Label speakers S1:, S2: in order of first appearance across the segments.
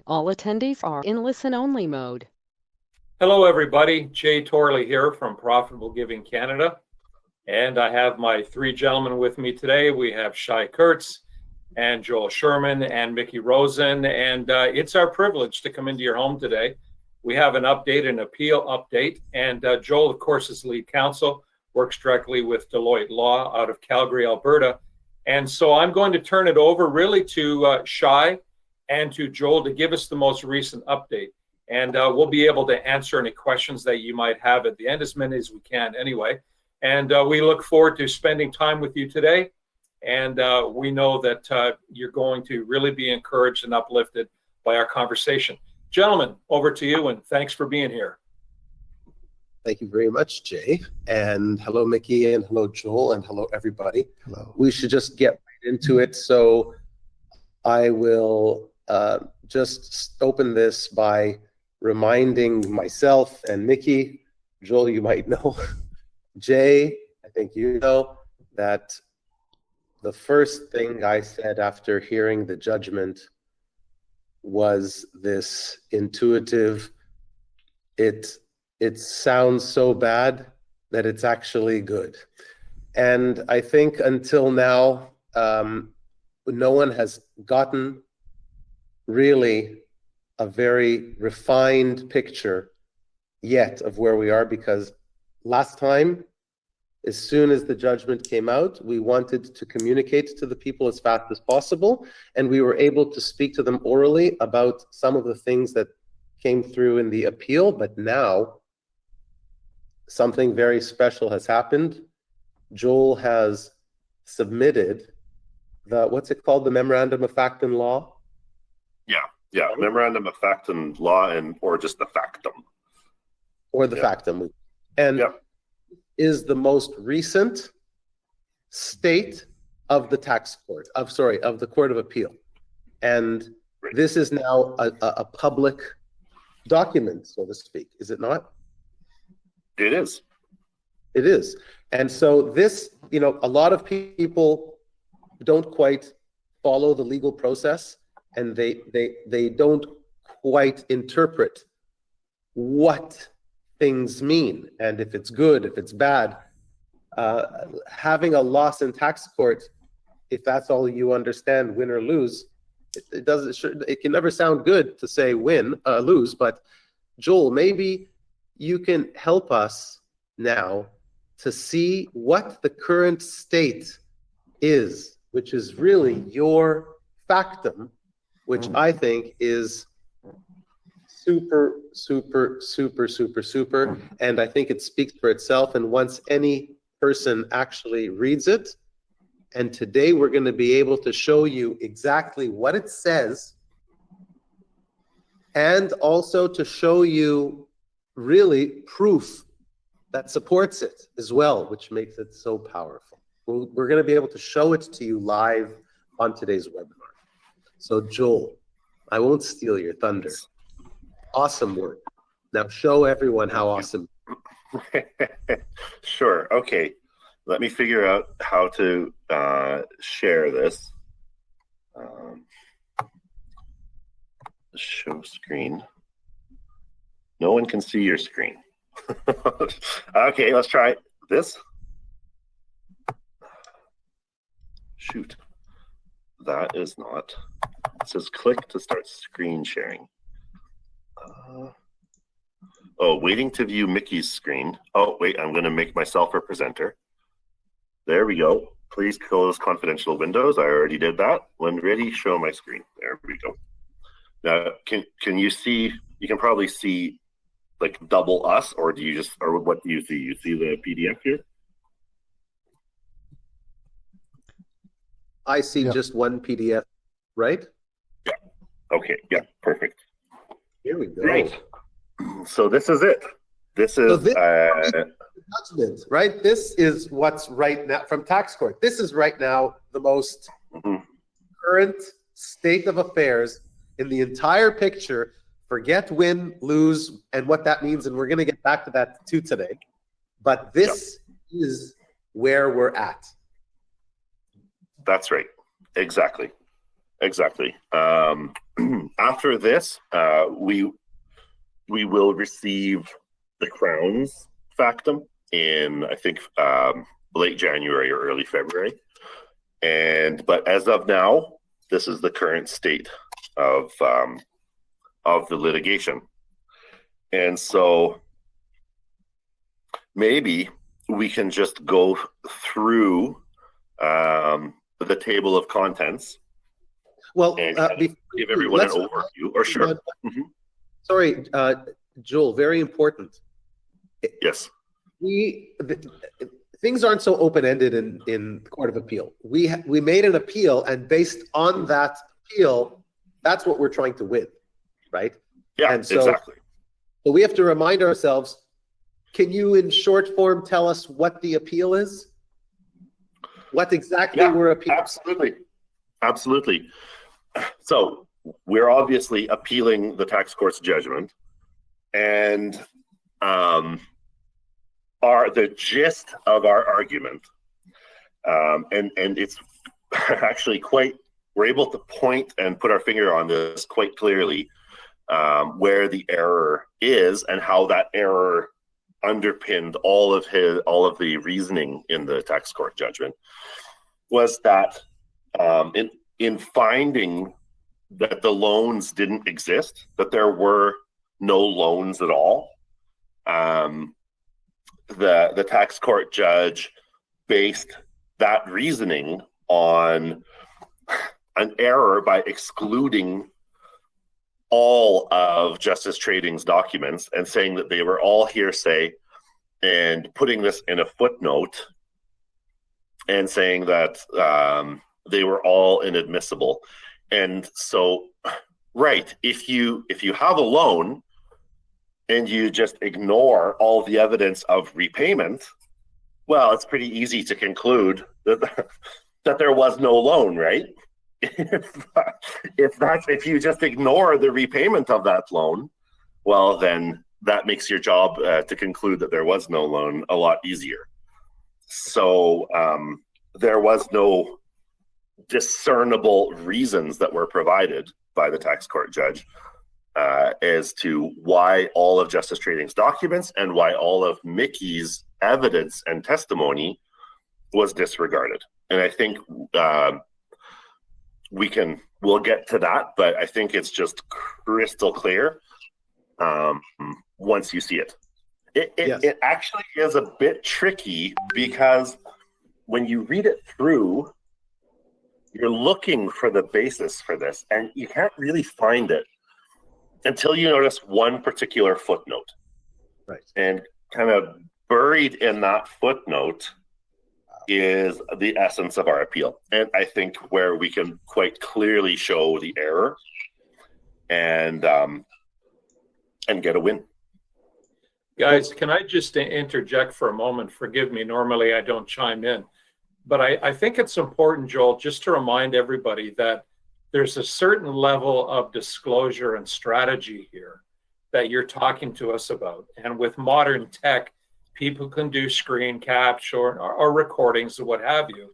S1: All attendees are in listen-only mode.
S2: Hello, everybody. Jay Torley here from Profitable Giving Canada. And I have my three gentlemen with me today. We have Shai Kurtz and Joel Sherman and Mickey Rosen. And it's our privilege to come into your home today. We have an update, an appeal update. And Joel, of course, is lead counsel, works directly with Deloitte Law out of Calgary, Alberta. And so I'm going to turn it over really to Shai and to Joel to give us the most recent update. And we'll be able to answer any questions that you might have at the end, as many as we can anyway. And we look forward to spending time with you today. And we know that you're going to really be encouraged and uplifted by our conversation. Gentlemen, over to you, and thanks for being here.
S3: Thank you very much, Jay. And hello, Mickey, and hello, Joel, and hello, everybody.
S4: Hello.
S3: We should just get right into it. So I will just open this by reminding myself and Mickey, Joel, you might know, Jay, I think you know, that the first thing I said after hearing the judgment was this intuitive, it sounds so bad that it's actually good. And I think until now, no one has gotten really a very refined picture yet of where we are, because last time, as soon as the judgment came out, we wanted to communicate to the people as fast as possible, and we were able to speak to them orally about some of the things that came through in the appeal. But now something very special has happened. Joel has submitted the, what's it called, the Memorandum of Fact and Law?
S4: Yeah, Memorandum of Fact and Law, or just the factum.
S3: Or the factum. And is the most recent state of the tax court, of the Court of Appeal. And this is now a public document, so to speak, is it not?
S4: It is.
S3: It is. And so this, a lot of people don't quite follow the legal process, and they don't quite interpret what things mean, and if it's good, if it's bad. Having a loss in tax court, if that's all you understand, win or lose, it can never sound good to say lose. But Joel, maybe you can help us now to see what the current state is, which is really your factum, which I think is super, super, super, super, super. And I think it speaks for itself. And once any person actually reads it, and today we're going to be able to show you exactly what it says, and also to show you really proof that supports it as well, which makes it so powerful. We're going to be able to show it to you live on today's webinar. So Joel, I won't steal your thunder. Awesome work. Now show everyone how awesome.
S4: Sure. Okay. Let me figure out how to share this. Show screen. No one can see your screen. Okay, let's try this. Shoot. That is not. It says click to start screen sharing. Waiting to view Mickey's screen. Oh, wait, I'm going to make myself a presenter. There we go. Please close confidential windows. I already did that. When ready, show my screen. There we go. Now, can you see? You can probably see like double us, or what do you see? You see the PDF here?
S3: I see just one PDF, right?
S4: Yeah. Okay. Yeah. Perfect.
S3: Here we go.
S4: Great. So this is it. This is
S3: judgment, right? This is what's right now from tax court. This is right now the most current state of affairs in the entire picture. Forget win, lose, and what that means, and we're going to get back to that too today. But this is where we're at.
S4: That's right. Exactly. exactly. After this, we will receive the Crown's factum in, I think, late January or early February. But as of now, this is the current state of the litigation. And so maybe we can just go through the table of contents.
S3: Well,
S4: And give everyone an overview, or sure.
S3: Sorry, Joel, very important.
S4: Yes.
S3: Things aren't so open-ended in the Court of Appeal. We made an appeal, and based on that appeal, that's what we're trying to win, right?
S4: Yeah,
S3: and so,
S4: exactly.
S3: So we have to remind ourselves, can you in short form tell us what the appeal is? What exactly we're appealing?
S4: Absolutely. So we're obviously appealing the tax court's judgment, and the gist of our argument, and it's actually we're able to point and put our finger on this quite clearly, where the error is and how that error underpinned all of the reasoning in the tax court judgment, was that in finding that the loans didn't exist, that there were no loans at all, the tax court judge based that reasoning on an error by excluding all of Justice Trading's documents and saying that they were all hearsay, and putting this in a footnote and saying that they were all inadmissible. And so, right, if you have a loan and you just ignore all the evidence of repayment, well, it's pretty easy to conclude that there was no loan, right? If you just ignore the repayment of that loan, well, then that makes your job to conclude that there was no loan a lot easier. So there was no discernible reasons that were provided by the tax court judge as to why all of Justice Trading's documents and why all of Mickey's evidence and testimony was disregarded. And I think we'll get to that, but I think it's just crystal clear once you see it. It actually is a bit tricky, because when you read it through, you're looking for the basis for this, and you can't really find it until you notice one particular footnote.
S3: Right.
S4: And kind of buried in that footnote is the essence of our appeal. And I think where we can quite clearly show the error and get a win.
S2: Guys, can I just interject for a moment? Forgive me, normally I don't chime in. But I think it's important, Joel, just to remind everybody that there's a certain level of disclosure and strategy here that you're talking to us about. And with modern tech, people can do screen capture or recordings or what have you.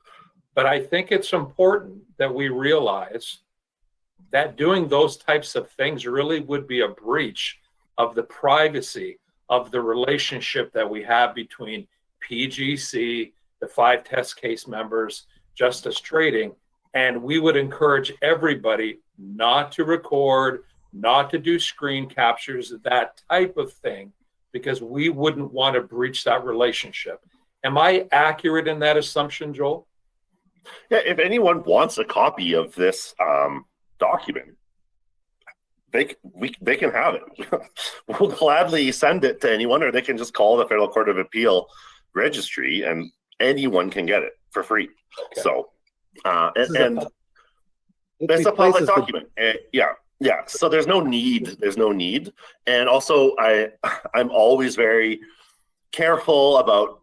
S2: But I think it's important that we realize that doing those types of things really would be a breach of the privacy of the relationship that we have between PGC, the 5 test case members, Justice Trading, and we would encourage everybody not to record, not to do screen captures, that type of thing, because we wouldn't want to breach that relationship. Am I accurate in that assumption, Joel?
S4: Yeah, if anyone wants a copy of this document, they can have it. We'll gladly send it to anyone, or they can just call the Federal Court of Appeal registry, and anyone can get it for free. Okay. So, and it's a public document. Yeah. So there's no need. And also, I'm always very careful about,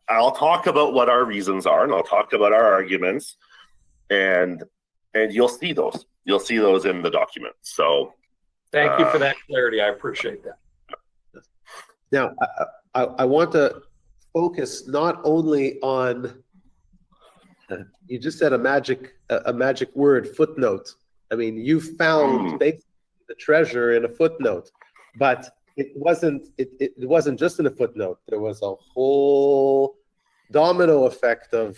S4: I'll talk about what our reasons are, and I'll talk about our arguments, and you'll see those. You'll see those in the document. So,
S2: thank you for that clarity. I appreciate that.
S3: Now, I want to focus not only on You just said a magic word, footnote. I mean, you found basically the treasure in a footnote, but it wasn't just in a footnote. There was a whole domino effect of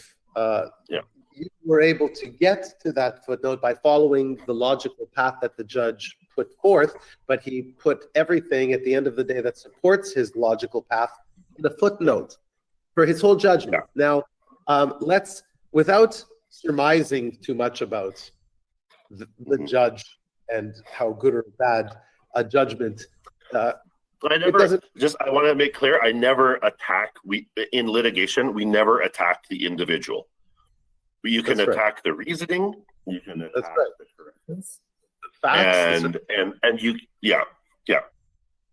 S3: you were able to get to that footnote by following the logical path that the judge put forth, but he put everything at the end of the day that supports his logical path in a footnote for his whole judgment. Now, let's, without surmising too much about the judge and how good or bad a judgment.
S4: I want to make clear, I never attack. In litigation, we never attack the individual. You can attack the reasoning. You can attack the correctness.
S3: The facts.
S4: And you,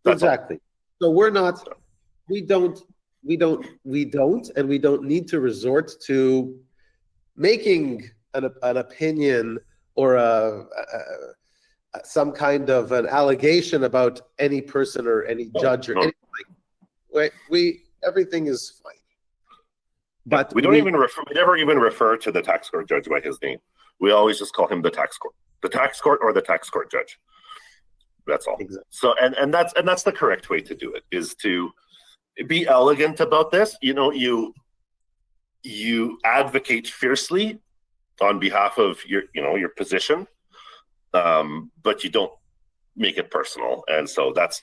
S3: exactly. So we're not. We don't, and we don't need to resort to making an opinion or some kind of an allegation about any person or any judge or anything. Everything is fine. But
S4: we never even refer to the tax court judge by his name. We always just call him the tax court or the tax court judge. That's all. Exactly. So and that's the correct way to do it, is to be elegant about this. You advocate fiercely on behalf of your position, but you don't make it personal. And so that's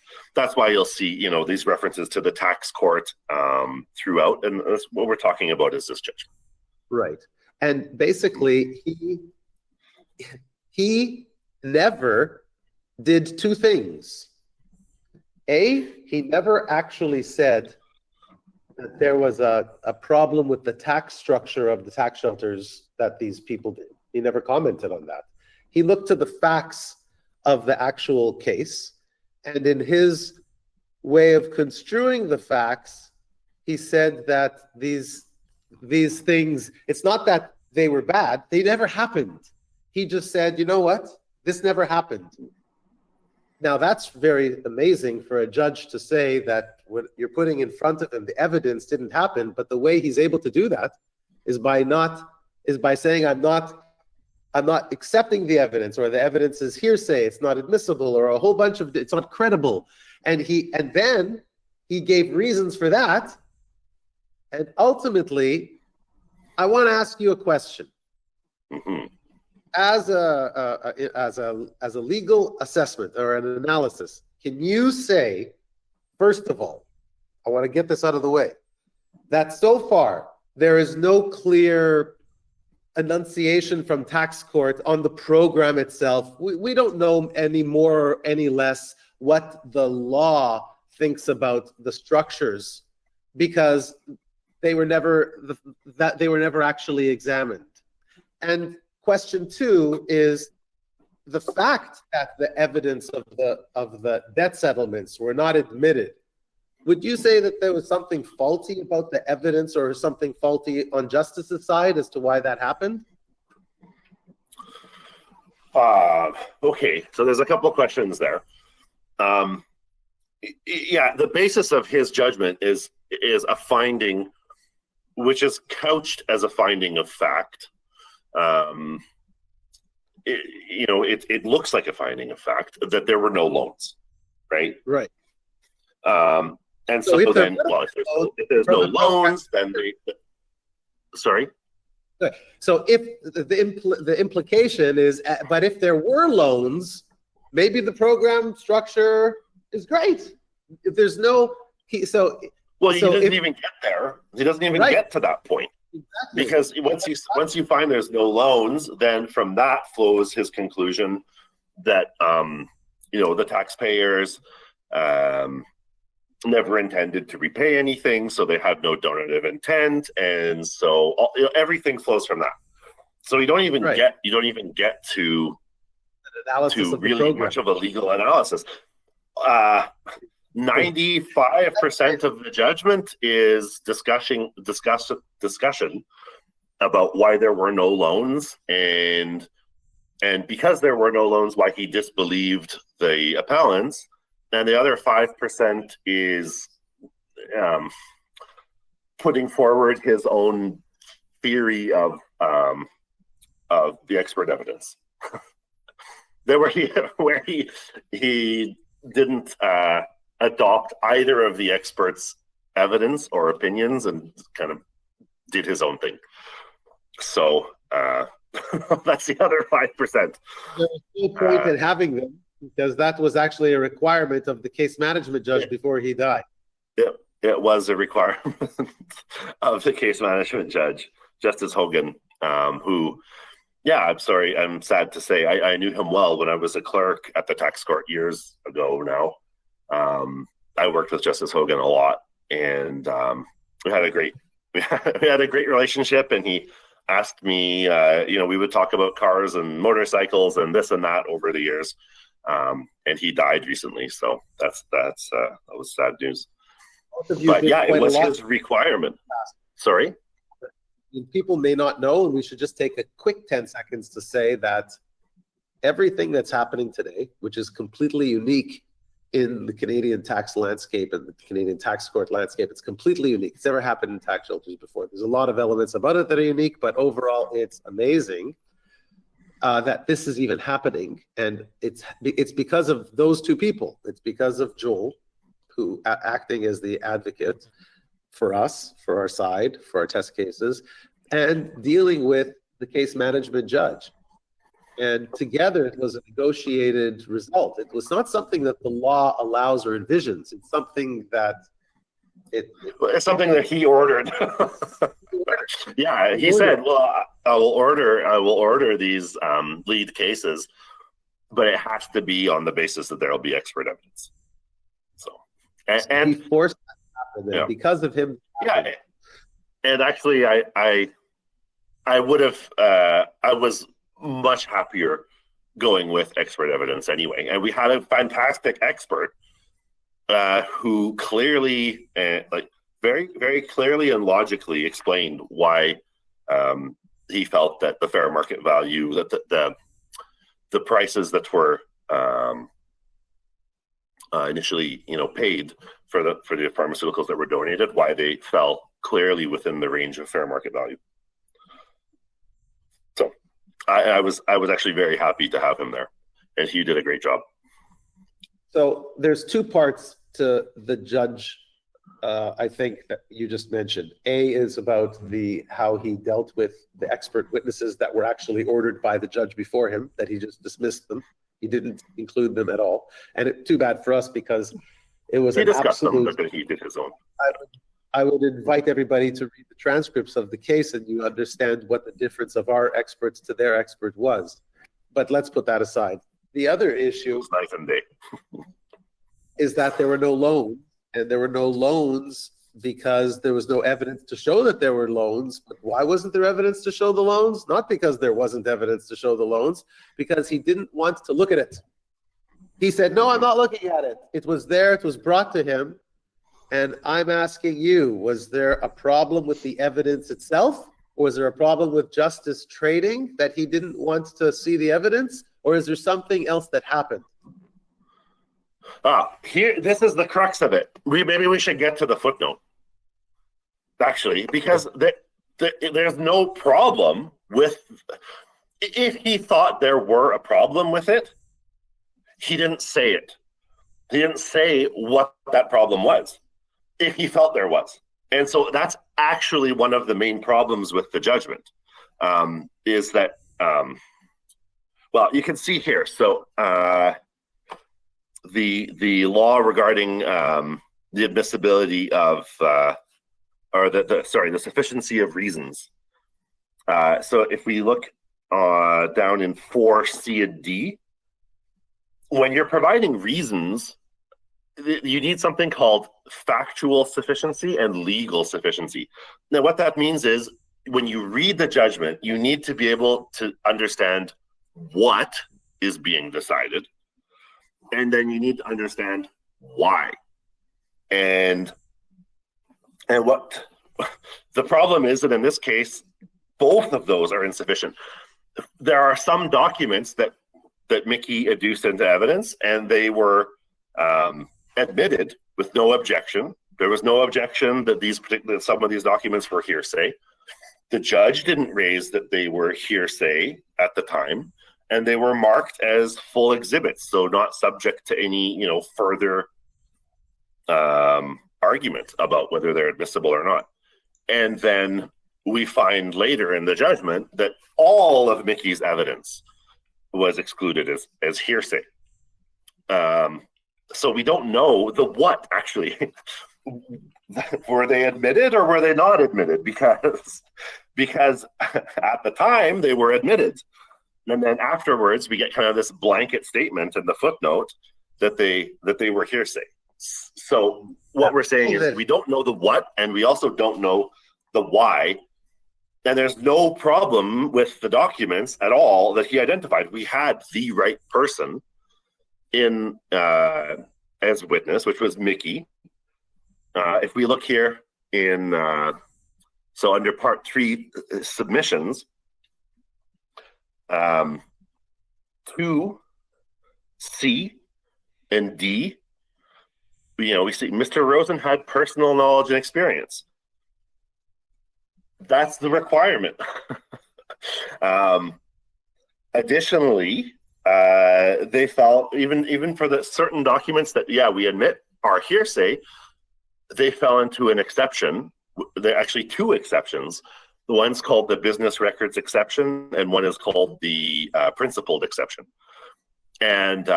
S4: why you'll see these references to the tax court throughout, and that's what we're talking about is this judgment.
S3: Right. And basically he never did two things. He never actually said that there was a problem with the tax structure of the tax shelters that these people did. He never commented on that. He looked to the facts of the actual case, and in his way of construing the facts, he said that these things, it's not that they were bad, they never happened. He just said, you know what, this never happened. Now that's very amazing for a judge to say that what you're putting in front of him, the evidence didn't happen, but the way he's able to do that is by saying I'm not accepting the evidence, or the evidence is hearsay, it's not admissible, or a whole bunch of, it's not credible. And then he gave reasons for that. And ultimately, I want to ask you a question.
S4: Mm-hmm.
S3: As a legal assessment or an analysis, can you say, first of all, I want to get this out of the way, that so far there is no clear enunciation from tax court on the program itself? We don't know any more or any less what the law thinks about the structures, because they were never actually examined. And question two is the fact that the evidence of the debt settlements were not admitted. Would you say that there was something faulty about the evidence, or something faulty on justice's side as to why that happened?
S4: Okay, so there's a couple of questions there. The basis of his judgment is a finding, which is couched as a finding of fact. It looks like a finding of fact that there were no loans, right?
S3: Right.
S4: And so then, if there's no loans, then sorry?
S3: So if the implication is, but if there were loans, maybe the program structure is great. If there's no, he doesn't
S4: even get there. He doesn't even get to that point. Exactly. Because once you find there's no loans, then from that flows his conclusion that the taxpayers never intended to repay anything, so they had no donative intent, and so everything flows from that. So you don't even get to really much of a legal analysis. 95% of the judgment is discussion about why there were no loans, and because there were no loans, why he disbelieved the appellants. And the other 5% is putting forward his own theory of of the expert evidence. There where he didn't adopt either of the experts' evidence or opinions and kind of did his own thing. So that's the other 5%.
S3: There's no point in having them because that was actually a requirement of the case management judge before he died.
S4: It was a requirement of the case management judge, Justice Hogan, who, I'm sorry, I'm sad to say, I knew him well when I was a clerk at the tax court years ago now. I worked with Justice Hogan a lot, and we had a great relationship, and he asked me, we would talk about cars and motorcycles and this and that over the years. And he died recently, so that was sad news. But it was his requirement. Sorry?
S3: People may not know, and we should just take a quick 10 seconds to say that everything that's happening today, which is completely unique in the Canadian tax landscape and the Canadian tax court landscape, it's completely unique. It's never happened in tax shelters before. There's a lot of elements about it that are unique, but overall it's amazing that this is even happening. And it's because of those two people. It's because of Joel, who acting as the advocate for us, for our side, for our test cases, and dealing with the case management judge. And together it was a negotiated result. It was not something that the law allows or envisions. It's something that
S4: it's something that he ordered. He said, well, I will order these lead cases, but it has to be on the basis that there will be expert evidence. So he
S3: forced that to happen because of him.
S4: Yeah. And actually I would have I was much happier going with expert evidence anyway. And we had a fantastic expert who clearly, very, very clearly and logically explained why he felt that the fair market value, that the prices that were initially, paid for the pharmaceuticals that were donated, why they fell clearly within the range of fair market value. So I was actually very happy to have him there, and he did a great job.
S3: So there's two parts to the judge, I think, that you just mentioned. A is about how he dealt with the expert witnesses that were actually ordered by the judge before him, that he just dismissed them. He didn't include them at all. And too bad for us, because it was an absolute...
S4: But he did his own.
S3: I would invite everybody to read the transcripts of the case, and you understand what the difference of our experts to their expert was. But let's put that aside. The other issue
S4: night and day.
S3: is that there were no loans, and there were no loans because there was no evidence to show that there were loans. But why wasn't there evidence to show the loans? Not because there wasn't evidence to show the loans, because he didn't want to look at it. He said, no, I'm not looking at it. It was there, it was brought to him. And I'm asking you, was there a problem with the evidence itself? Or was there a problem with justice trading that he didn't want to see the evidence? Or is there something else that happened?
S4: This is the crux of it. Maybe we should get to the footnote, actually, because there's no problem with, if he thought there were a problem with it, he didn't say it. He didn't say what that problem was, if he felt there was. And so that's actually one of the main problems with the judgment, is that, well, you can see here. So the law regarding the admissibility of, the sufficiency of reasons. So if we look down in 4C and D, when you're providing reasons, you need something called factual sufficiency and legal sufficiency. Now, what that means is when you read the judgment, you need to be able to understand what is being decided, and then you need to understand why. And what the problem is that in this case, both of those are insufficient. There are some documents that Mickey adduced into evidence, and they were admitted with no objection. There was no objection that some of these documents were hearsay. The judge didn't raise that they were hearsay at the time, and they were marked as full exhibits, so not subject to any, further argument about whether they're admissible or not. And then we find later in the judgment that all of Mickey's evidence was excluded as hearsay. So we don't know the what, actually. Were they admitted or were they not admitted? Because at the time they were admitted. And then afterwards we get kind of this blanket statement in the footnote that they were hearsay. So what we're saying is we don't know the what, and we also don't know the why. And there's no problem with the documents at all that he identified. We had the right person in as a witness, which was Mickey. If we look here in so under part 3 submissions, 2C and D, we see Mr. Rosen had personal knowledge and experience. That's the requirement. Additionally, they felt even for the certain documents that we admit are hearsay, they fell into an exception. There are actually 2 exceptions. The one's called the business records exception, and one is called the principled exception. And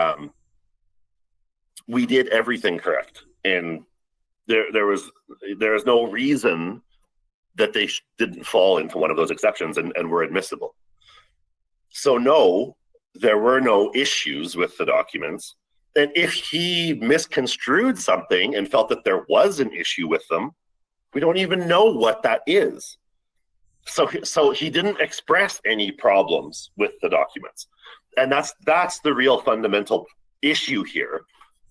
S4: we did everything correct, and there was no reason that they didn't fall into one of those exceptions and were admissible. So no, there were no issues with the documents. And if he misconstrued something and felt that there was an issue with them, we don't even know what that is. So he didn't express any problems with the documents. And that's the real fundamental issue here,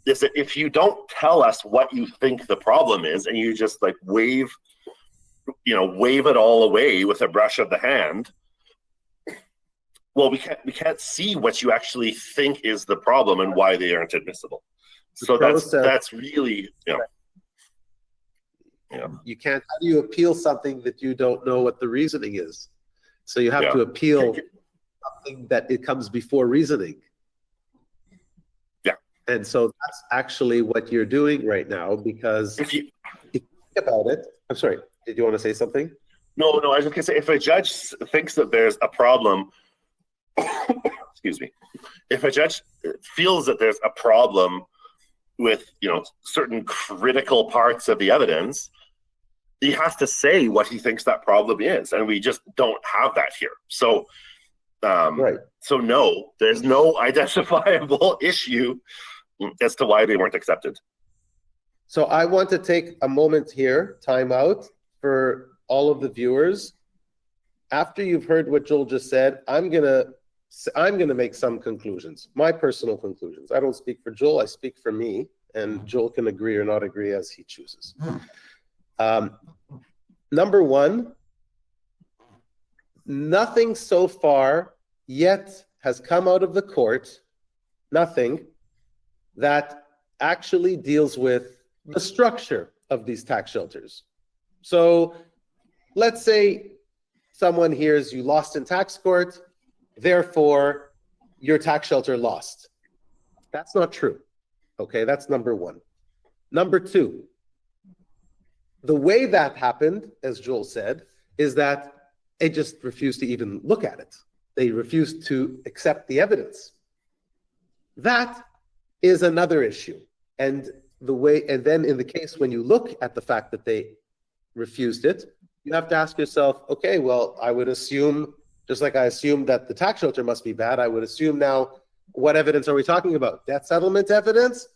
S4: is that if you don't tell us what you think the problem is and you just like wave it all away with a brush of the hand, well, we can't see what you actually think is the problem and why they aren't admissible. So that's really,
S3: You can't. How do you appeal something that you don't know what the reasoning is? So you have to appeal something that it comes before reasoning.
S4: Yeah.
S3: And so that's actually what you're doing right now, because if you think about it, I'm sorry, did you want to say something?
S4: No, I was just going to say, if a judge thinks that there's a problem, excuse me, if a judge feels that there's a problem with, certain critical parts of the evidence, he has to say what he thinks that problem is, and we just don't have that here. So,
S3: right.
S4: So no, there's no identifiable issue as to why they weren't accepted.
S3: So I want to take a moment here, time out, for all of the viewers. After you've heard what Joel just said, I'm gonna make some conclusions, my personal conclusions. I don't speak for Joel, I speak for me, and Joel can agree or not agree as he chooses. Number one, nothing so far yet has come out of the court, nothing that actually deals with the structure of these tax shelters. So let's say someone hears you lost in tax court, therefore your tax shelter lost. That's not true. Okay, that's number one. Number two, the way that happened, as Joel said, is that they just refused to even look at it. They refused to accept the evidence. That is another issue. And then in the case when you look at the fact that they refused it, you have to ask yourself, okay, well, I would assume, just like I assumed that the tax shelter must be bad, I would assume now, what evidence are we talking about? Debt settlement evidence?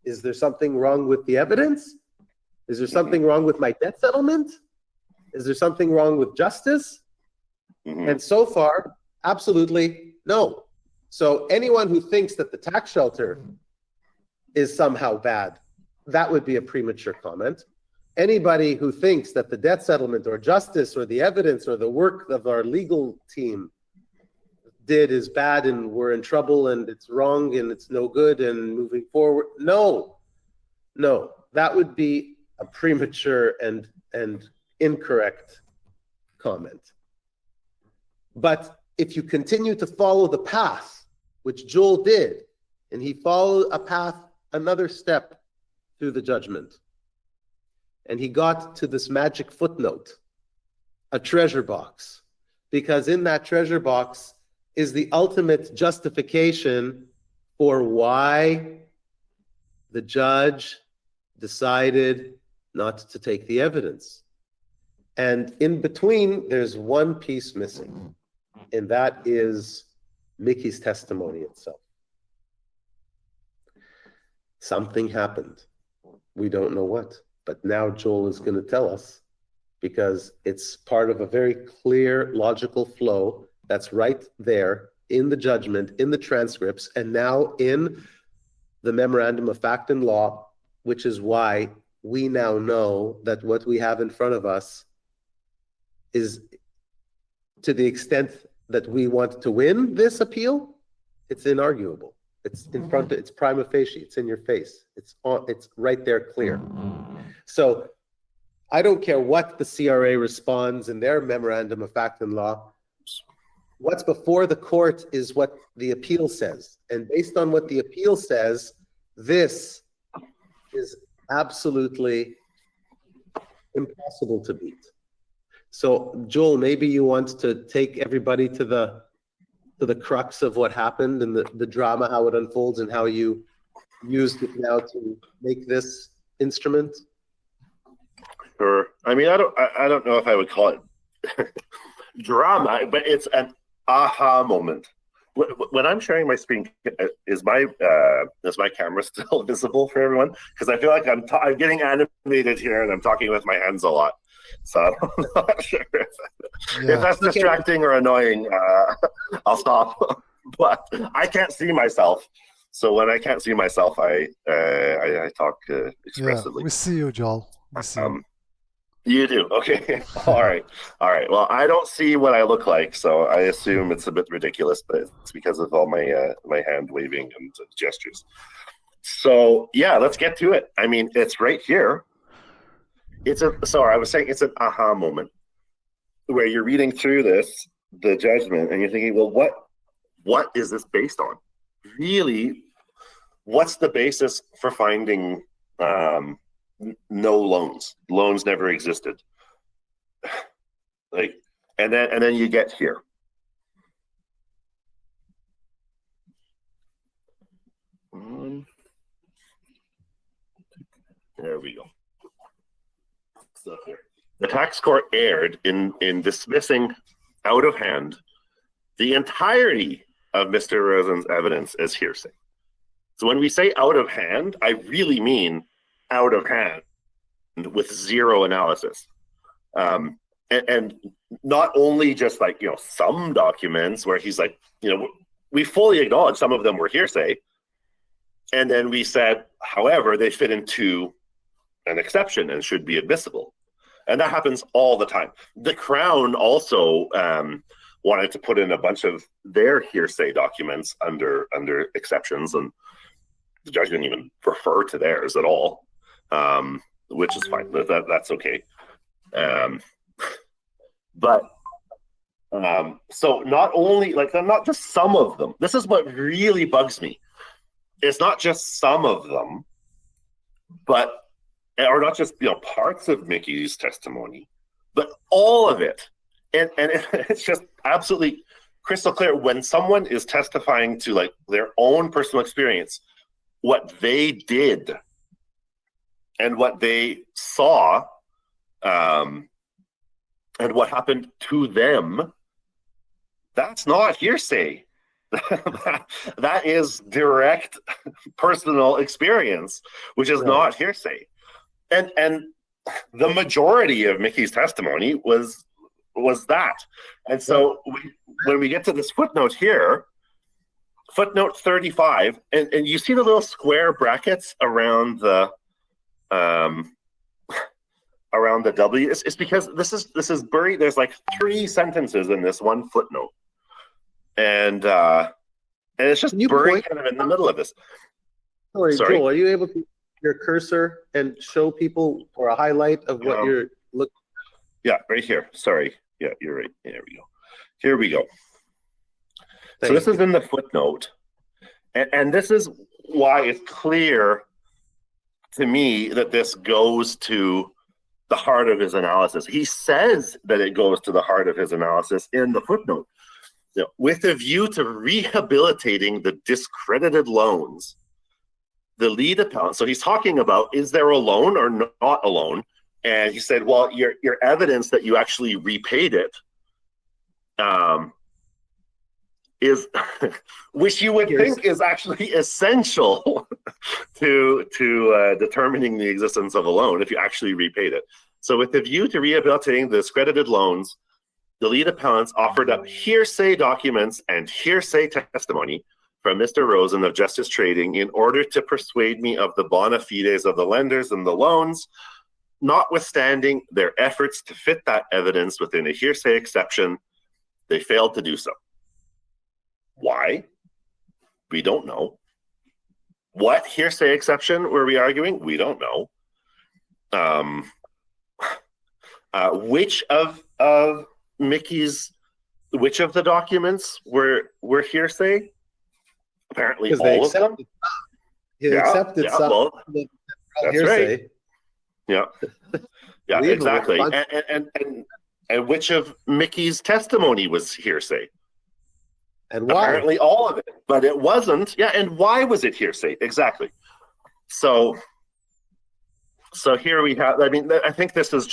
S3: Is there something wrong with the evidence? Is there something wrong with my debt settlement? Is there something wrong with justice? And so far, absolutely no. So anyone who thinks that the tax shelter is somehow bad, that would be a premature comment. Anybody who thinks that the debt settlement or justice or the evidence or the work of our legal team did is bad and we're in trouble and it's wrong and it's no good and moving forward, no, that would be a premature and incorrect comment. But if you continue to follow the path, which Joel did, and he followed a path, another step through the judgment, and he got to this magic footnote, a treasure box, because in that treasure box is the ultimate justification for why the judge decided not to take the evidence. And in between, there's one piece missing, and that is Mickey's testimony itself. Something happened. We don't know what, but now Joel is going to tell us, because it's part of a very clear, logical flow that's right there in the judgment, in the transcripts, and now in the memorandum of fact and law, which is why we now know that what we have in front of us is, to the extent that we want to win this appeal, it's inarguable. It's in front of, it's prima facie, it's in your face. It's right there clear. So I don't care what the CRA responds in their memorandum of fact and law. What's before the court is what the appeal says. And based on what the appeal says, this is absolutely impossible to beat. So Joel, maybe you want to take everybody to the crux of what happened and the drama, how it unfolds, and how you used it now to make this instrument.
S4: Sure. I mean, I don't know if I would call it drama, but it's an aha moment. When I'm sharing my screen, is my camera still visible for everyone? Because I feel like I'm getting animated here and I'm talking with my hands a lot. So I'm not sure if that's distracting or annoying. I'll stop. But I can't see myself. So when I can't see myself, I talk expressively.
S5: Yeah, we see you, Joel. We see you.
S4: You do? Okay. All right. Well, I don't see what I look like, so I assume it's a bit ridiculous, but it's because of all my my hand waving and gestures. So yeah, let's get to it. I mean, it's right here. I was saying it's an aha moment where you're reading through the judgment, and you're thinking, well, what is this based on? Really, what's the basis for finding no loans? Loans never existed. Like, and then you get here. There we go. So here. The tax court erred in dismissing out of hand the entirety of Mr. Rosen's evidence as hearsay. So when we say out of hand, I really mean out of hand with zero analysis. And not only just like, some documents where he's like, we fully acknowledge some of them were hearsay. And then we said, however, they fit into an exception and should be admissible. And that happens all the time. The Crown also wanted to put in a bunch of their hearsay documents under exceptions, and the judge didn't even refer to theirs at all, which is fine. That's okay. But so not only, not just some of them. This is what really bugs me. It's not just some of them, or not just parts of Mickey's testimony, but all of it. And it's just absolutely crystal clear when someone is testifying to their own personal experience, what they did and what they saw, and what happened to them. That's not hearsay. that is direct personal experience, which is not hearsay. And the majority of Mickey's testimony was that. And so when we get to this footnote here, footnote 35, and you see the little square brackets around the W. It's because this is buried. There's 3 sentences in this one footnote, and it's just buried kind of in the middle of this.
S3: Sorry, Joel, are you able to your cursor and show people or a highlight of what you're looking at?
S4: Yeah, right here. Sorry. Yeah, you're right. There we go. Here we go. So
S3: Thank
S4: this is in the footnote. And this is why it's clear to me that this goes to the heart of his analysis. He says that it goes to the heart of his analysis in the footnote. You know, with a view to rehabilitating the discredited loans, the lead appellant. So he's talking about, is there a loan or not a loan? And he said, well, your evidence that you actually repaid it is, which you would think is actually essential to determining the existence of a loan if you actually repaid it. So with the view to rehabilitating the discredited loans, the lead appellants offered up hearsay documents and hearsay testimony from Mr. Rosen of Justice Trading in order to persuade me of the bona fides of the lenders and the loans, notwithstanding their efforts to fit that evidence within a hearsay exception. They failed to do so. Why? We don't know. What hearsay exception were we arguing? We don't know. Which of the documents were hearsay? Apparently all of them.
S3: He accepted some.
S4: Well, that's
S3: hearsay.
S4: right. Yeah. Yeah, exactly. And which of Mickey's testimony was hearsay?
S3: And why?
S4: Apparently all of it, but it wasn't. Yeah, and why was it hearsay? Exactly. So here we have, I mean, I think this is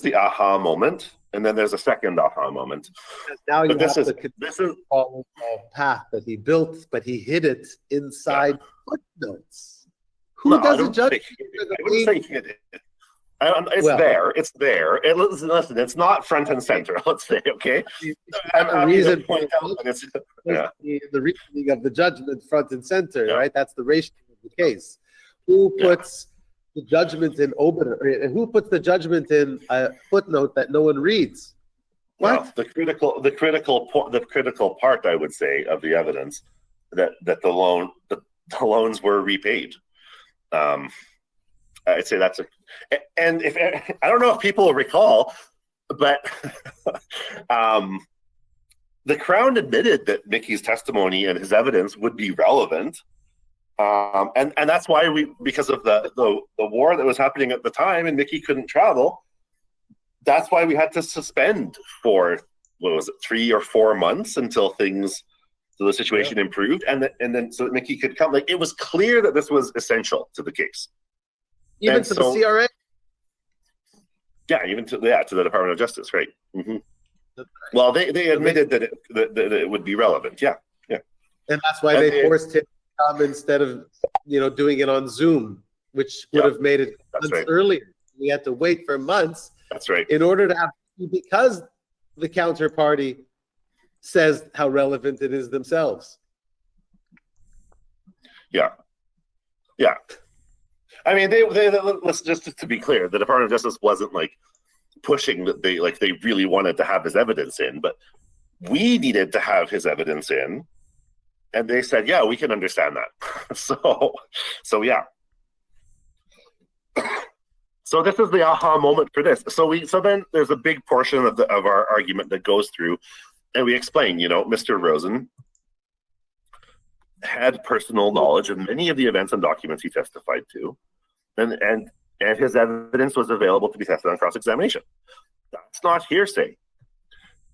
S4: the aha moment, and then there's a second aha moment.
S3: Now you
S4: this
S3: have
S4: is
S3: to follow a path that he built, but he hid it inside footnotes. Who does a judgment?
S4: I wouldn't say hid it. It's there. Listen, it's not front and center. Let's say, okay.
S3: The reasoning of the judgment front and center, right? That's the ratio of the case. Who puts the judgment in obiter? Who puts the judgment in a footnote that no one reads? What?
S4: Well, the critical part, I would say, of the evidence that the loans were repaid. I'd say that's and if I don't know if people recall, but the Crown admitted that Mickey's testimony and his evidence would be relevant, and that's why because of the war that was happening at the time and Mickey couldn't travel, that's why we had to suspend for 3 or 4 months until the situation improved, and then so that Mickey could come. Like, it was clear that this was essential to the case.
S3: Even to the CRA?
S4: Yeah, even to the Department of Justice, right? Mm-hmm. Well, they admitted that it would be relevant. Yeah.
S3: And that's why they forced him to come instead of doing it on Zoom, which would have made it months earlier. We had to wait for months.
S4: That's right.
S3: In order to have, because the counterparty says how relevant it is themselves.
S4: Yeah. I mean, let's just to be clear, the Department of Justice wasn't like pushing that they really wanted to have his evidence in, but we needed to have his evidence in, and they said, yeah, we can understand that. So yeah. So this is the aha moment for this. So then there's a big portion of our argument that goes through, and we explain, Mr. Rosen had personal knowledge of many of the events and documents he testified to, and his evidence was available to be tested on cross-examination. That's not hearsay.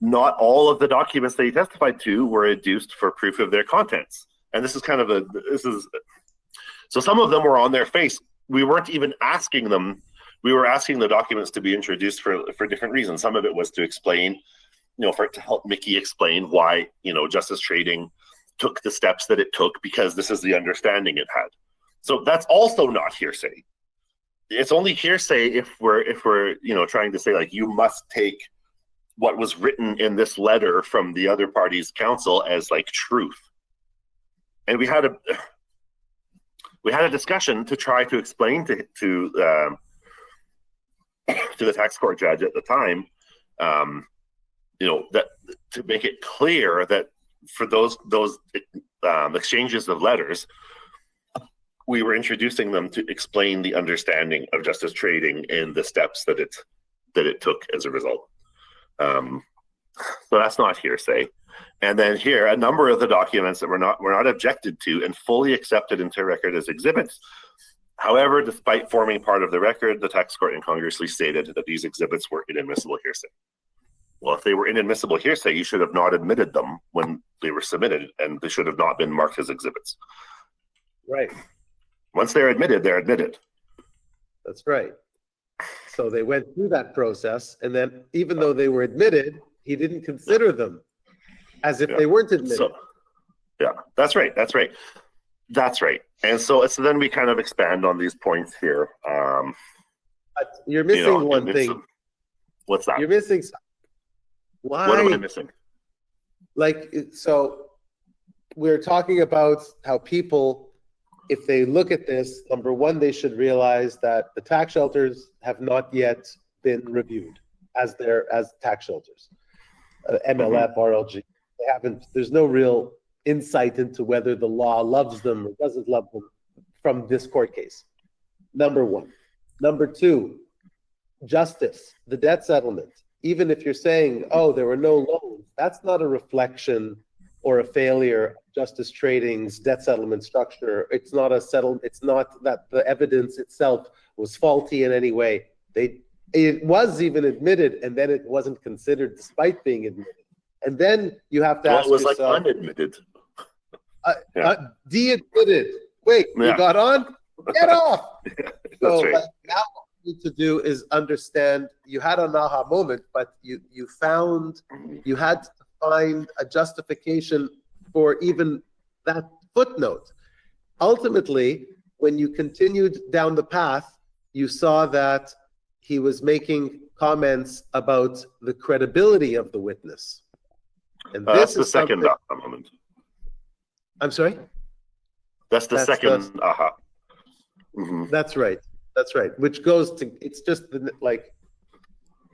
S4: Not all of the documents that he testified to were adduced for proof of their contents. And this is so some of them were on their face. We weren't even asking them. We were asking the documents to be introduced for different reasons. Some of it was to explain, to help Mickey explain why, Justice Trading took the steps that it took, because this is the understanding it had. So that's also not hearsay. It's only hearsay if we're trying to say, like, you must take what was written in this letter from the other party's counsel as like truth. And we had a discussion to try to explain to the tax court judge at the time, that to make it clear that for those exchanges of letters, we were introducing them to explain the understanding of Justice Trading and the steps that it took as a result. So that's not hearsay. And then here, a number of the documents that were not objected to and fully accepted into record as exhibits. However, despite forming part of the record, the tax court incongruously stated that these exhibits were inadmissible hearsay. Well, if they were inadmissible hearsay, you should have not admitted them when they were submitted, and they should have not been marked as exhibits.
S3: Right.
S4: Once they're admitted, they're admitted.
S3: That's right. So they went through that process, and then even though they were admitted, he didn't consider them as if they weren't admitted.
S4: So, yeah, that's right. That's right. That's right. And so then we kind of expand on these points here.
S3: But you're missing one thing.
S4: What's that?
S3: You're missing something. Why?
S4: What am I missing?
S3: Like, so we're talking about how people, if they look at this, number one, they should realize that the tax shelters have not yet been reviewed as tax shelters. MLF, RLG, they haven't. There's no real insight into whether the law loves them or doesn't love them from this court case. Number one. Number two, justice, the debt settlement. Even if you're saying, oh, there were no loans, that's not a reflection or a failure of Justice Trading's debt settlement structure. It's not a settlement. It's not that the evidence itself was faulty in any way. It was even admitted, and then it wasn't considered despite being admitted. And then you have to ask yourself,
S4: like unadmitted.
S3: De-admitted. Wait, you got on? Get off. So
S4: right.
S3: now what you need to do is understand you had an aha moment, but you had to find a justification for even that footnote. Ultimately, when you continued down the path, you saw that he was making comments about the credibility of the witness. And
S4: that's the second aha moment.
S3: I'm sorry?
S4: That's the second aha. Mm-hmm.
S3: That's right. That's right. Which goes to, it's just like,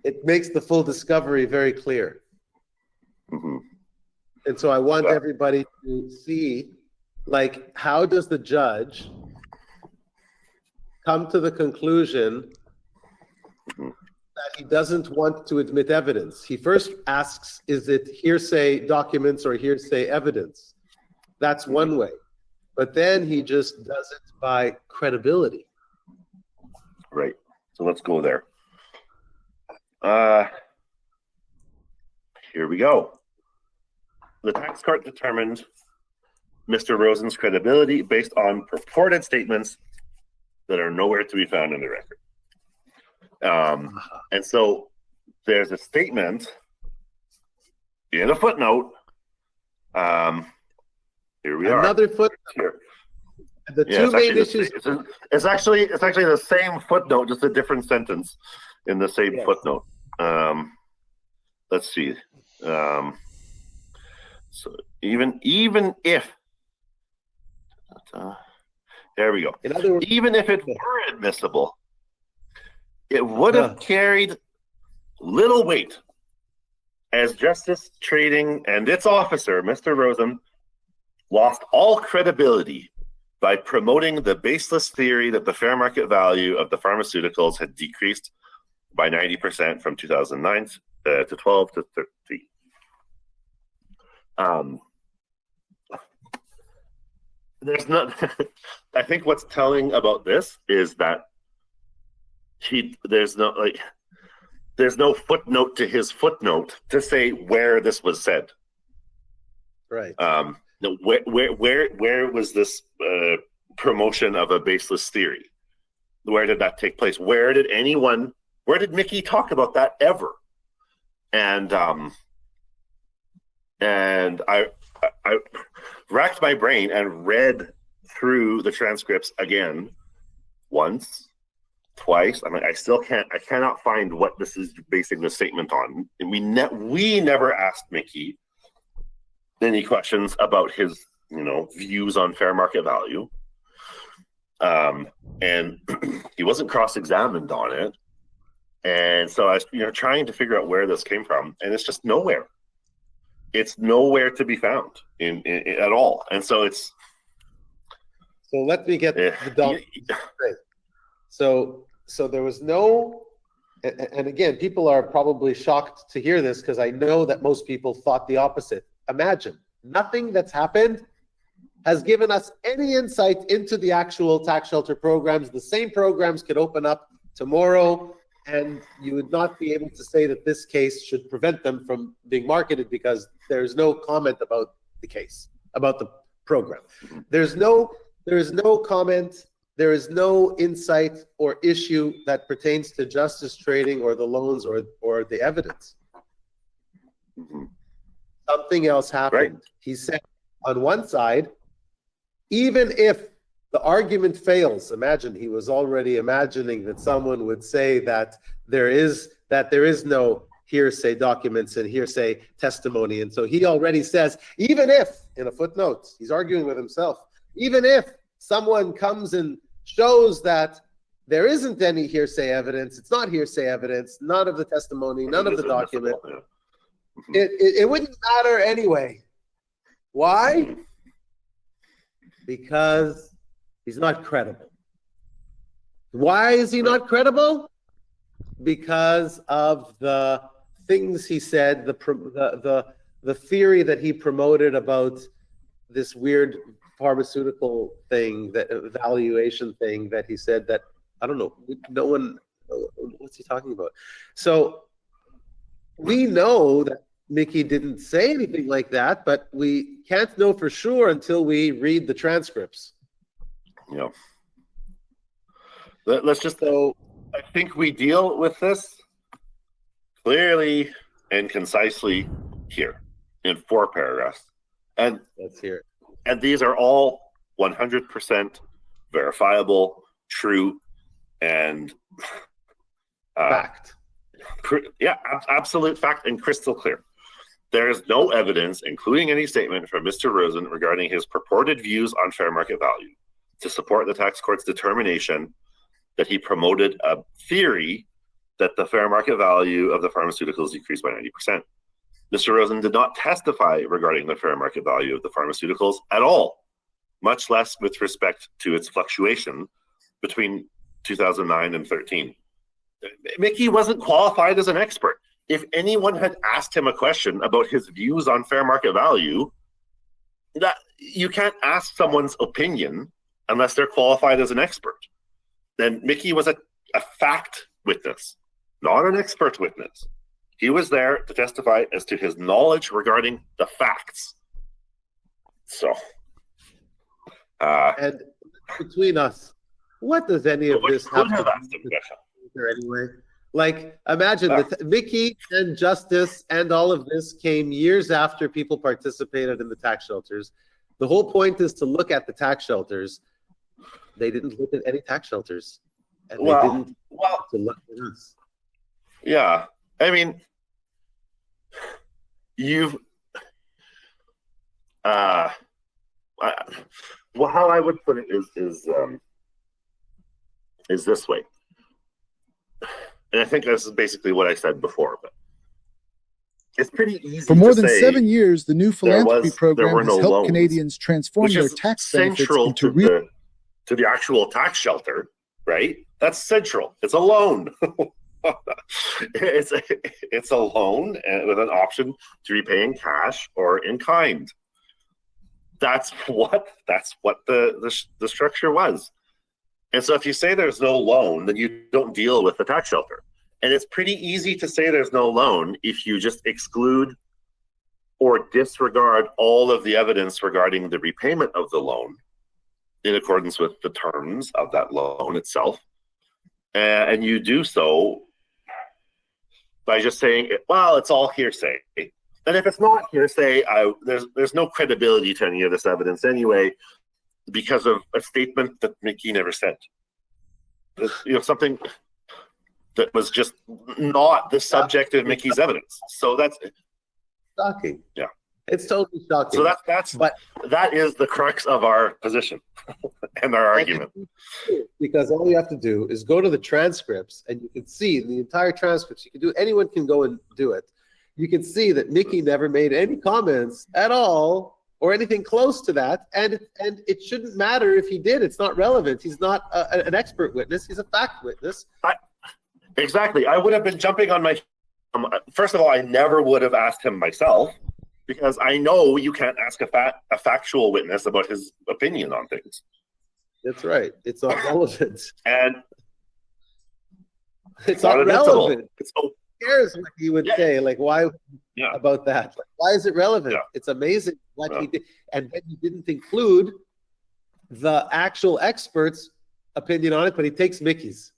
S3: it makes the full discovery very clear.
S4: Mm-hmm.
S3: And so I want everybody to see, like, how does the judge come to the conclusion that he doesn't want to admit evidence? He first asks, is it hearsay documents or hearsay evidence? That's one way. But then he just does it by credibility.
S4: Right. So let's go there. Here we go. The tax court determined Mr. Rosen's credibility based on purported statements that are nowhere to be found in the record. And so there's a statement in a footnote. Here we are.
S3: Another footnote.
S4: Here.
S3: The two main issues.
S4: It's actually the same footnote, just a different sentence in the same footnote. Let's see. So even if there we go.
S3: In other words,
S4: even if it were admissible, it would have carried little weight, as Justice Trading and its officer, Mr. Rosen, lost all credibility by promoting the baseless theory that the fair market value of the pharmaceuticals had decreased by 90% from 2009 to 12 to 13. There's not. I think what's telling about this is that there's no footnote to his footnote to say where this was said.
S3: Right.
S4: Where was this promotion of a baseless theory? Where did that take place? Where did Mickey talk about that ever? And I racked my brain and read through the transcripts again, once, twice. I mean, I cannot find what this is basing the statement on. And we never asked Mickey any questions about his, views on fair market value. And he wasn't cross-examined on it. And so I was, trying to figure out where this came from, and it's just nowhere. It's nowhere to be found in at all. And so it's.
S3: So let me get the document straight. So there was no and again, people are probably shocked to hear this because I know that most people thought the opposite. Imagine, nothing that's happened has given us any insight into the actual tax shelter programs. The same programs could open up tomorrow, and you would not be able to say that this case should prevent them from being marketed because there's no comment about the case, about the program. There is no comment, there is no insight or issue that pertains to Justice Trading or the loans or the evidence. Something else happened.
S4: Right.
S3: He said on one side, even if the argument fails, imagine he was already imagining that someone would say that there is no hearsay documents and hearsay testimony. And so he already says, even if, in a footnote, he's arguing with himself, even if someone comes and shows that there isn't any hearsay evidence, it's not hearsay evidence, none of the testimony, none of the document, it wouldn't matter anyway. Why? Because he's not credible. Why is he not credible? Because of the things he said, the theory that he promoted about this weird pharmaceutical thing, that evaluation thing that he said that, I don't know, no one, what's he talking about? So we know that Mickey didn't say anything like that, but we can't know for sure until we read the transcripts.
S4: Yeah. Let's just, I think we deal with this clearly and concisely here in 4 paragraphs. And
S3: let's hear it.
S4: And these are all 100% verifiable, true, and
S3: fact.
S4: Yeah, absolute fact and crystal clear. There is no evidence, including any statement from Mr. Rosen regarding his purported views on fair market value, to support the tax court's determination that he promoted a theory that the fair market value of the pharmaceuticals decreased by 90%. Mr. Rosen did not testify regarding the fair market value of the pharmaceuticals at all, much less with respect to its fluctuation between 2009 and 13. Mickey wasn't qualified as an expert. If anyone had asked him a question about his views on fair market value, that you can't ask someone's opinion unless they're qualified as an expert. Then Mickey was a fact witness, not an expert witness. He was there to testify as to his knowledge regarding the facts. So,
S3: and between us, what does any of this have to do with anyway? Like, imagine that Mickey and Justice and all of this came years after people participated in the tax shelters. The whole point is to look at the tax shelters. They didn't look at any tax shelters. And they didn't to look at us.
S4: Yeah. I mean, how I would put it is this way. And I think this is basically what I said before, but it's pretty easy
S5: For more
S4: to
S5: than
S4: say
S5: 7 years, the new philanthropy program has
S4: no
S5: helped
S4: loans,
S5: Canadians transform
S4: which
S5: their
S4: is
S5: tax benefits
S4: central
S5: into
S4: to the actual tax shelter, right? That's central. It's a loan. It's a loan with an option to repay in cash or in kind. That's what the structure was. And so if you say there's no loan, then you don't deal with the tax shelter. And it's pretty easy to say there's no loan if you just exclude or disregard all of the evidence regarding the repayment of the loan in accordance with the terms of that loan itself. And you do so by just saying, well, it's all hearsay. And if it's not hearsay, there's no credibility to any of this evidence anyway, because of a statement that Mickey never said. Something that was just not the subject of Mickey's evidence. So that's
S3: shocking.
S4: Yeah.
S3: It's totally shocking.
S4: So that is the crux of our position and our argument.
S3: Because all you have to do is go to the transcripts, and you can see the entire transcripts. Anyone can go and do it. You can see that Mickey never made any comments at all or anything close to that, and it shouldn't matter if he did. It's not relevant. He's not an expert witness. He's a fact witness.
S4: Exactly. I would have been jumping on my. First of all, I never would have asked him myself because I know you can't ask a factual witness about his opinion on things.
S3: That's right. It's not relevant.
S4: And
S3: it's not relevant.
S4: So,
S3: who cares what he would say? Like, why about that? Like, why is it relevant?
S4: Yeah.
S3: It's amazing what he did. And then he didn't include the actual expert's opinion on it, but he takes Mickey's.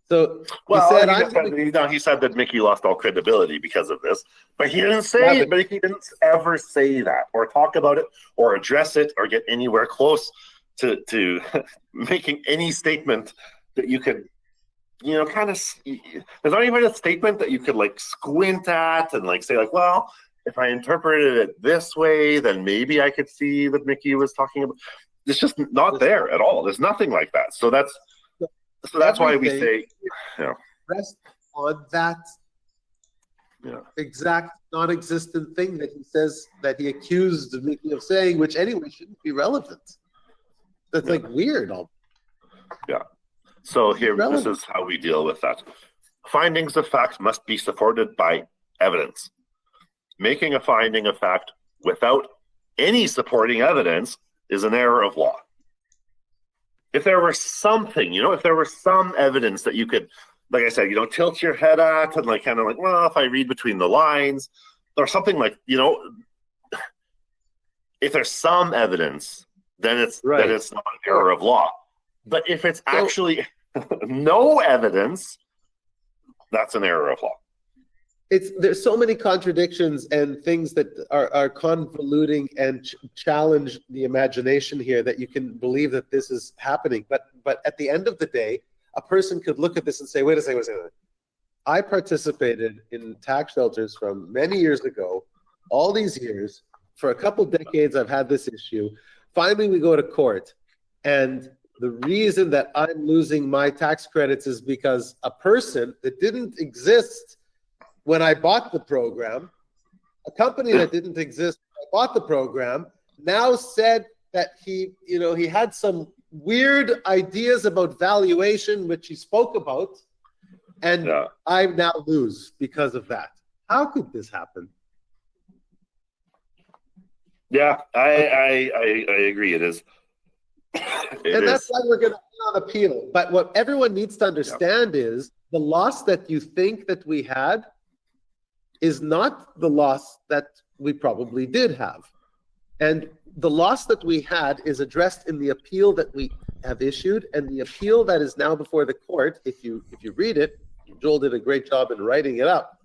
S3: So
S4: he said that Mickey lost all credibility because of this, but he didn't say it. But he didn't ever say that, or talk about it, or address it, or get anywhere close to making any statement that you could, kind of. There's not even a statement that you could like squint at and like say like, well, if I interpreted it this way, then maybe I could see that Mickey was talking about. It's just not there at all. There's nothing like that. So that's why we say,
S3: rest on that exact non-existent thing that he says that he accused Mickey of saying, which anyway shouldn't be relevant. That's like weird.
S4: Yeah. So this is how we deal with that. Findings of fact must be supported by evidence. Making a finding of fact without any supporting evidence is an error of law. If there were something, if there were some evidence that you could, like I said, tilt your head at and like kind of like, well, if I read between the lines or something like, if there's some evidence, then it's not an error of law. But if it's actually no evidence, that's an error of law.
S3: There's so many contradictions and things that are convoluting and challenge the imagination here that you can believe that this is happening. But at the end of the day, a person could look at this and say, wait a second. I participated in tax shelters from many years ago, all these years. For a couple decades, I've had this issue. Finally, we go to court. And the reason that I'm losing my tax credits is because a person that didn't exist when I bought the program, a company that didn't exist when I bought the program, now said that he had some weird ideas about valuation, which he spoke about, and I now lose because of that. How could this happen?
S4: Yeah, I agree. It is.
S3: That's why we're going to put on appeal. But what everyone needs to understand is the loss that you think that we had is not the loss that we probably did have. And the loss that we had is addressed in the appeal that we have issued, and the appeal that is now before the court, if you read it, Joel did a great job in writing it up.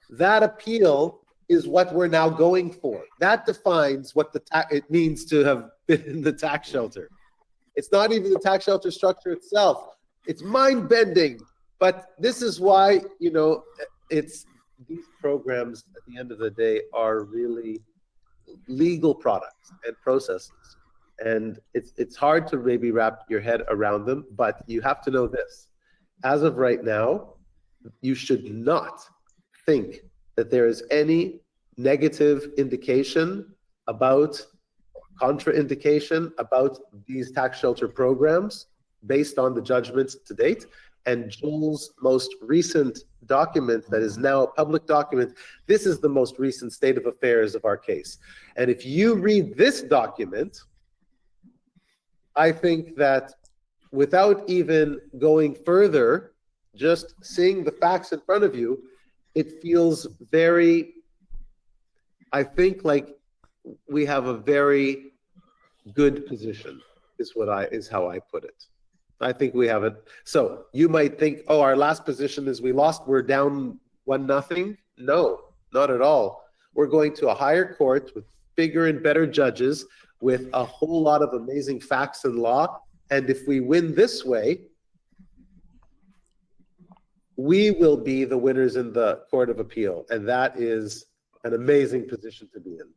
S3: That appeal is what we're now going for. That defines what it means to have been in the tax shelter. It's not even the tax shelter structure itself. It's mind-bending, but this is why, these programs at the end of the day are really legal products and processes. And it's hard to maybe wrap your head around them, but you have to know this. As of right now, you should not think that there is any negative indication about contraindication about these tax shelter programs based on the judgments to date. And Joel's most recent document that is now a public document, this is the most recent state of affairs of our case. And if you read this document, I think that without even going further, just seeing the facts in front of you, it feels very, I think like we have a very good position is how I put it. I think we have it. So you might think, oh, our last position is we lost, we're down 1-0. No, not at all. We're going to a higher court with bigger and better judges with a whole lot of amazing facts and law. And if we win this way, we will be the winners in the Court of Appeal. And that is an amazing position to be in.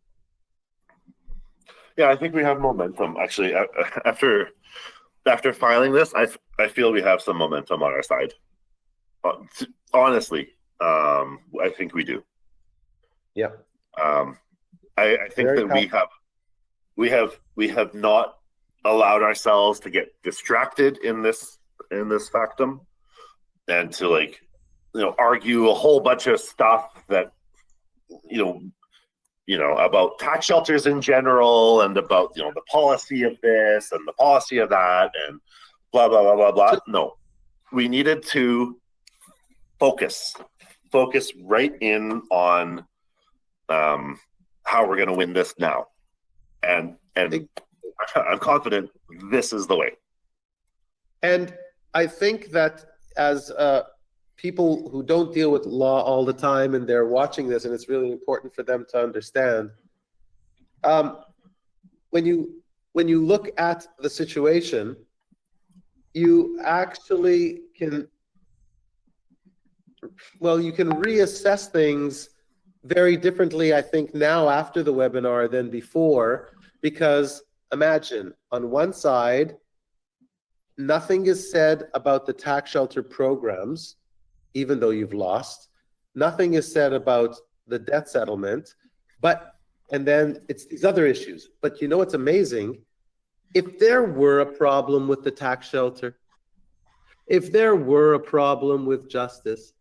S4: Yeah, I think we have momentum. Actually, after filing this, I feel we have some momentum on our side. Honestly, I think we do.
S3: Yeah.
S4: I think that we have not allowed ourselves to get distracted in this factum. to like, argue a whole bunch of stuff that, about tax shelters in general and about, the policy of this and the policy of that and blah, blah, blah, blah, blah. No, we needed to focus right in on how we're going to win this now. And I'm confident this is the way.
S3: And I think that as people who don't deal with law all the time and they're watching this, and it's really important for them to understand, when you look at the situation, you actually can reassess things very differently, I think, now after the webinar than before, because imagine on one side, nothing is said about the tax shelter programs, even though you've lost. Nothing is said about the debt settlement, and then it's these other issues. But you know what's amazing? If there were a problem with the tax shelter, if there were a problem with justice,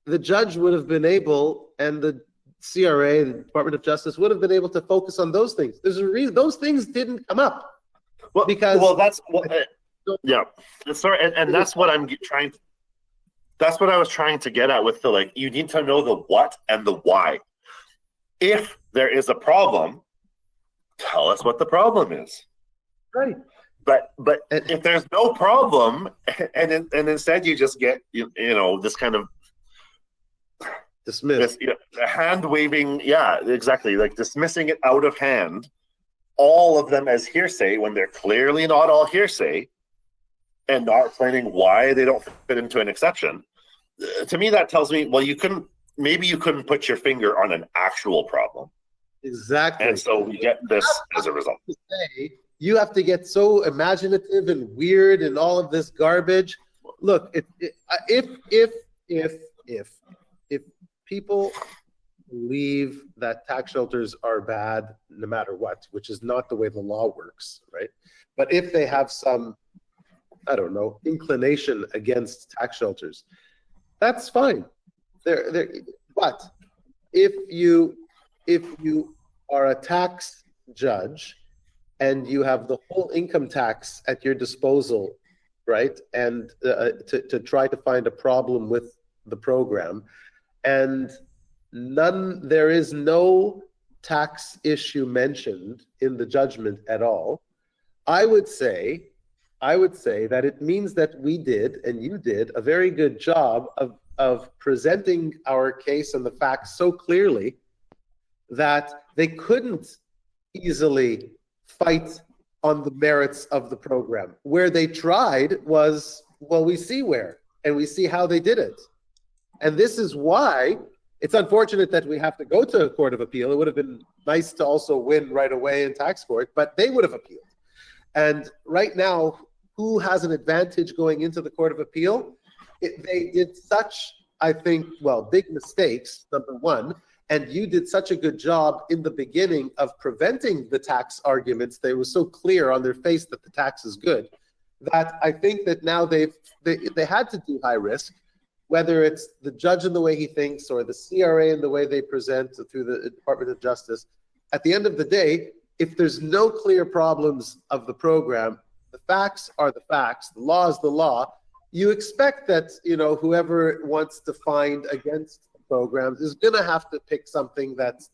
S3: the judge would have been able, and the CRA, the Department of Justice, would have been able to focus on those things. There's a reason those things didn't come up.
S4: Yeah. Sorry, and that's what I'm trying. That's what I was trying to get at with the you need to know the what and the why. If there is a problem, tell us what the problem is.
S3: Right.
S4: But if there's no problem, and instead you just get this kind of
S3: dismiss,
S4: hand waving, exactly, like dismissing it out of hand, all of them as hearsay when they're clearly not all hearsay, and not explaining why they don't fit into an exception. To me, that tells me, well, you couldn't put your finger on an actual problem.
S3: Exactly.
S4: And so we get this as a result.
S3: You have to get so imaginative and weird and all of this garbage. Look, if people believe that tax shelters are bad no matter what, which is not the way the law works, right? But if they have some, I don't know, inclination against tax shelters, that's fine. But if you are a tax judge and you have the whole income tax at your disposal, right, and to try to find a problem with the program, and there is no tax issue mentioned in the judgment at all, I would say that it means that we did, and you did, a very good job of presenting our case and the facts so clearly that they couldn't easily fight on the merits of the program. Where they tried was, well, we see where, and we see how they did it. And this is why it's unfortunate that we have to go to a court of appeal. It would have been nice to also win right away in tax court, but they would have appealed. And right now, who has an advantage going into the Court of Appeal? They did such, I think, big mistakes, number one, and you did such a good job in the beginning of preventing the tax arguments. They were so clear on their face that the tax is good, that I think that now they had to do high risk, whether it's the judge and the way he thinks or the CRA and the way they present through the Department of Justice. At the end of the day, if there's no clear problems of the program, the facts are the facts, the law is the law. You expect that, whoever wants to find against the programs is going to have to pick something that's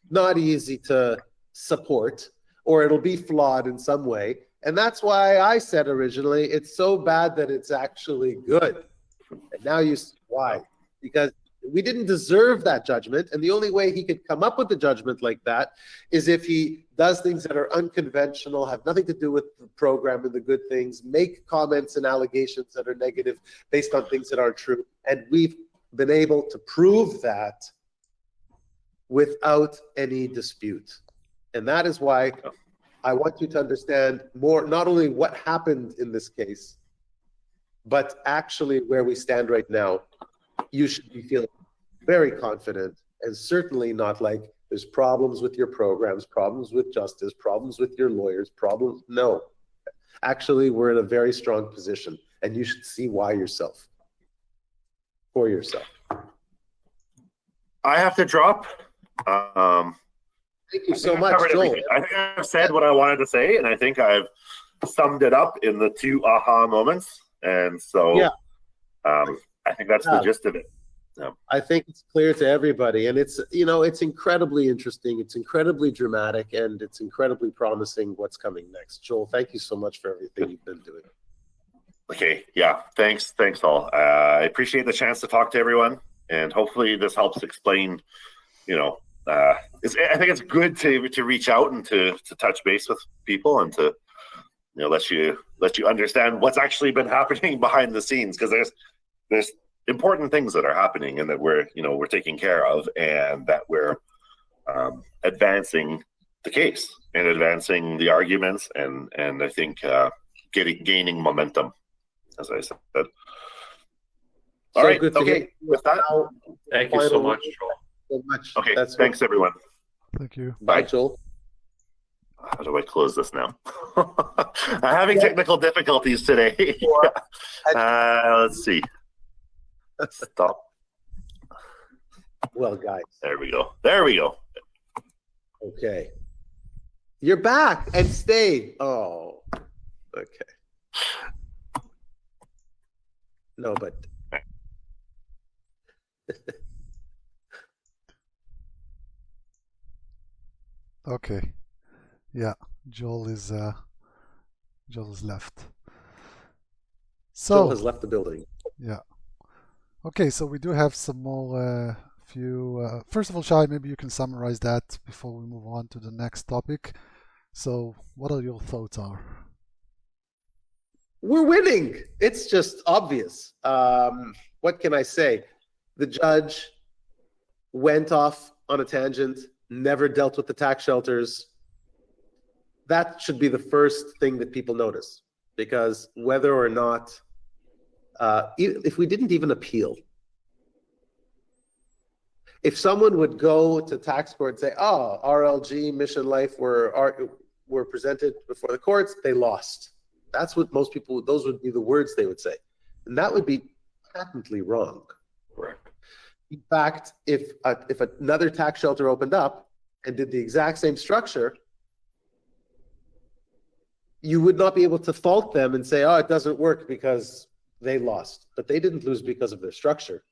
S3: not easy to support, or it'll be flawed in some way. And that's why I said originally, it's so bad that it's actually good. And now you see why. Because we didn't deserve that judgment, and the only way he could come up with a judgment like that is if he does things that are unconventional, have nothing to do with the program and the good things, make comments and allegations that are negative based on things that aren't true. And we've been able to prove that without any dispute. And that is why I want you to understand more, not only what happened in this case, but actually where we stand right now. You should be feeling very confident, and certainly not like there's problems with your programs, problems with justice, problems with your lawyers, problems. No, actually, we're in a very strong position, and you should see why yourself. for yourself.
S4: I have to drop.
S3: Thank you so much, Joel.
S4: I think I've said what I wanted to say, and I think I've summed it up in the 2 aha moments. And so I think that's the gist of it. Yeah.
S3: I think it's clear to everybody, and it's incredibly interesting, it's incredibly dramatic, and it's incredibly promising what's coming next. Joel, thank you so much for everything you've been doing.
S4: Okay, yeah, thanks all. I appreciate the chance to talk to everyone, and hopefully this helps explain. I think it's good to reach out and to touch base with people and to let you understand what's actually been happening behind the scenes, because there's important things that are happening and that we're taking care of, and that we're advancing the case and advancing the arguments, and I think gaining momentum, as I said. All right. Okay. With that,
S2: thank you so much, Joel.
S4: Okay. Thanks, everyone.
S5: Thank you.
S3: Bye, Joel.
S4: How do I close this now? I'm having technical difficulties today. Let's see. Stop.
S3: Well, guys.
S4: There we go.
S3: Okay. You're back and stay. Oh, okay. No, but.
S5: Okay. Yeah, Joel is left. So
S3: Joel has left the building.
S5: Yeah. Okay, so we do have some more first of all, Shai, maybe you can summarize that before we move on to the next topic. So what are your thoughts are?
S3: We're winning. It's just obvious. What can I say? The judge went off on a tangent, never dealt with the tax shelters. That should be the first thing that people notice, because whether or not, if we didn't even appeal, if someone would go to tax court and say, "Oh, RLG, Mission Life were presented before the courts, they lost," that's what most people, those would be the words they would say, and that would be patently wrong.
S2: Correct.
S3: In fact, if another tax shelter opened up and did the exact same structure, you would not be able to fault them and say, "Oh, it doesn't work because they lost." But they didn't lose because of their structure.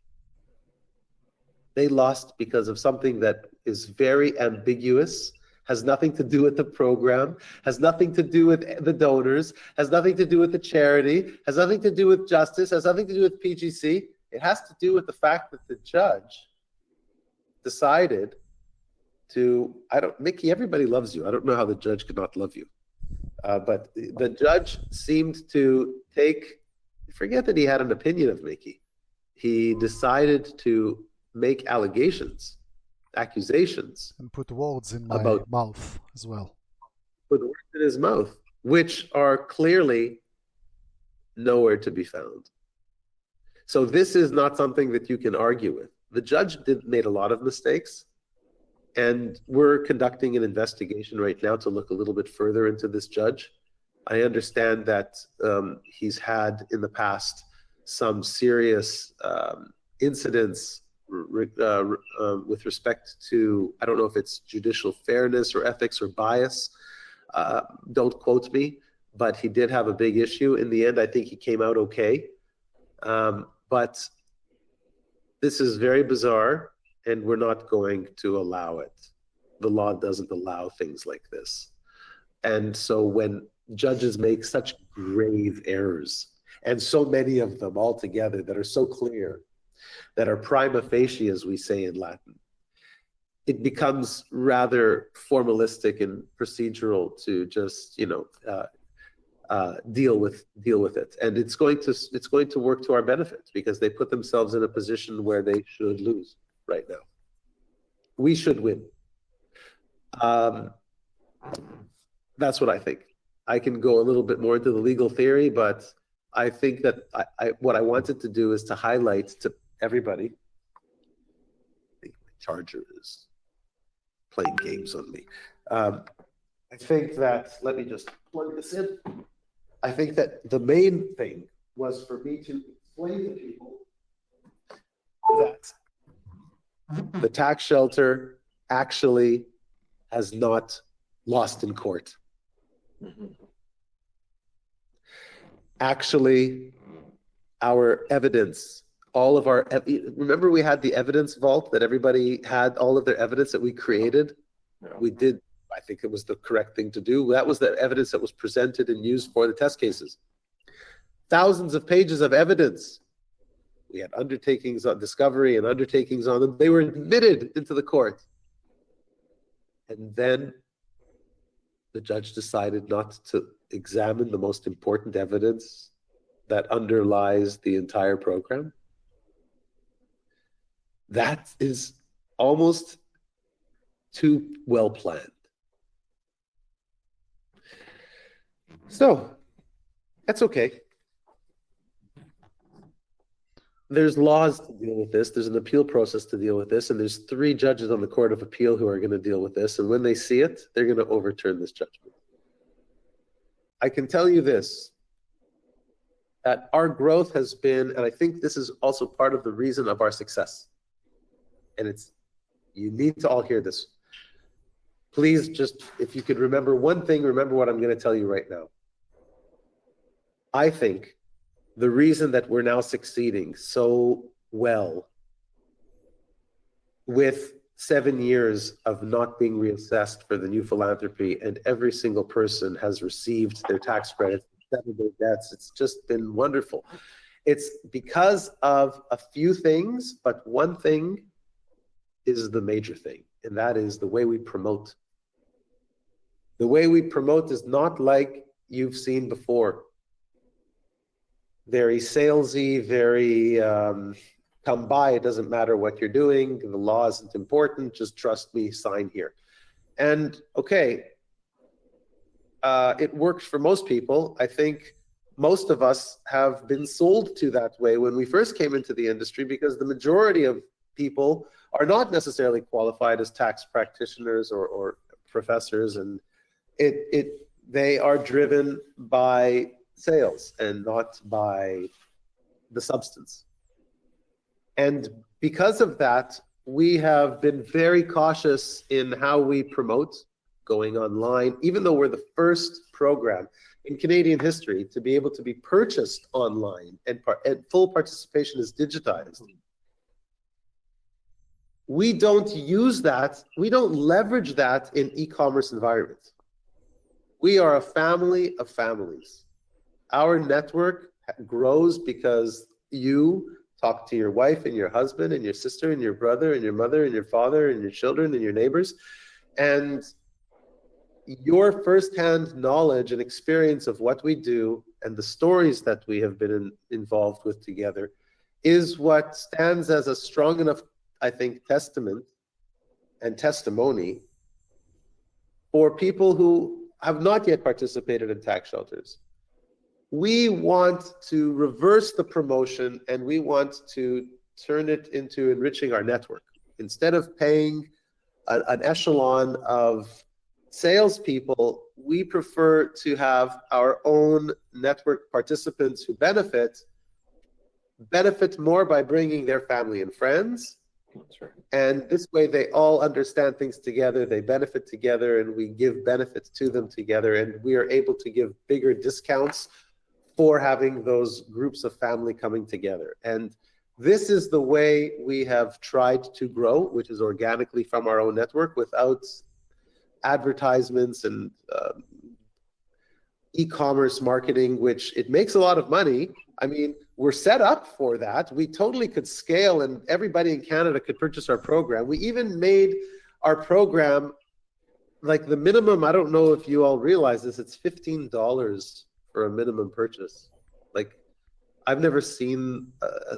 S3: They lost because of something that is very ambiguous, has nothing to do with the program, has nothing to do with the donors, has nothing to do with the charity, has nothing to do with justice, has nothing to do with PGC. It has to do with the fact that the judge decided to, Mickey, everybody loves you. I don't know how the judge could not love you. But the judge seemed to forget that he had an opinion of Mickey. He decided to make accusations.
S5: And put words in my mouth as well.
S3: Put words in his mouth, which are clearly nowhere to be found. So this is not something that you can argue with. The judge made a lot of mistakes, and we're conducting an investigation right now to look a little bit further into this judge. I understand that he's had in the past some serious incidents with respect to, I don't know if it's judicial fairness or ethics or bias. Don't quote me, but he did have a big issue. In the end, I think he came out okay. But this is very bizarre, and we're not going to allow it. The law doesn't allow things like this. And so when judges make such grave errors, and so many of them all together that are so clear, that are prima facie, as we say in Latin, it becomes rather formalistic and procedural to just, deal with it. And it's going to work to our benefit, because they put themselves in a position where they should lose right now. We should win. That's what I think. I can go a little bit more into the legal theory, but I think that what I wanted to do is to highlight to everybody. I think my charger is playing games on me. I think that, let me just plug this in. I think that the main thing was for me to explain to people that the tax shelter actually has not lost in court. Actually, our evidence, all of our, remember we had the evidence vault that everybody had all of their evidence that we created?
S2: Yeah.
S3: We did, I think it was the correct thing to do. That was the evidence that was presented and used for the test cases. Thousands of pages of evidence. We had undertakings on discovery and undertakings on them. They were admitted into the court. And then the judge decided not to examine the most important evidence that underlies the entire program. That is almost too well planned. So, that's okay. There's laws to deal with this. There's an appeal process to deal with this. And there's 3 judges on the Court of Appeal who are going to deal with this. And when they see it, they're going to overturn this judgment. I can tell you this, that our growth has been, and I think this is also part of the reason of our success. And it's, you need to all hear this. Please just, if you could remember one thing, remember what I'm going to tell you right now. I think the reason that we're now succeeding so well with 7 years of not being reassessed for the new philanthropy, and every single person has received their tax credits, settled their debts. It's just been wonderful. It's because of a few things, but one thing is the major thing, and that is the way we promote. The way we promote is not like you've seen before. Very salesy, very come by, it doesn't matter what you're doing, the law isn't important, just trust me, sign here. And okay, it worked for most people. I think most of us have been sold to that way when we first came into the industry, because the majority of people are not necessarily qualified as tax practitioners or professors, and they are driven by sales and not by the substance. And because of that, we have been very cautious in how we promote going online, even though we're the first program in Canadian history to be able to be purchased online and full participation is digitized. We don't use that, we don't leverage that in e-commerce environments. We are a family of families. Our network grows because you talk to your wife and your husband and your sister and your brother and your mother and your father and your children and your neighbors. And your firsthand knowledge and experience of what we do and the stories that we have been involved with together is what stands as a strong enough, I think, testament and testimony for people who have not yet participated in tax shelters. We want to reverse the promotion, and we want to turn it into enriching our network. Instead of paying an echelon of salespeople, we prefer to have our own network participants who benefit more by bringing their family and friends.
S2: That's right.
S3: And this way they all understand things together, they benefit together, and we give benefits to them together, and we are able to give bigger discounts for having those groups of family coming together. And this is the way we have tried to grow, which is organically from our own network without advertisements and e-commerce marketing, which it makes a lot of money. I mean, we're set up for that. We totally could scale, and everybody in Canada could purchase our program. We even made our program, like the minimum, I don't know if you all realize this, it's $15 for a minimum purchase. Like, I've never seen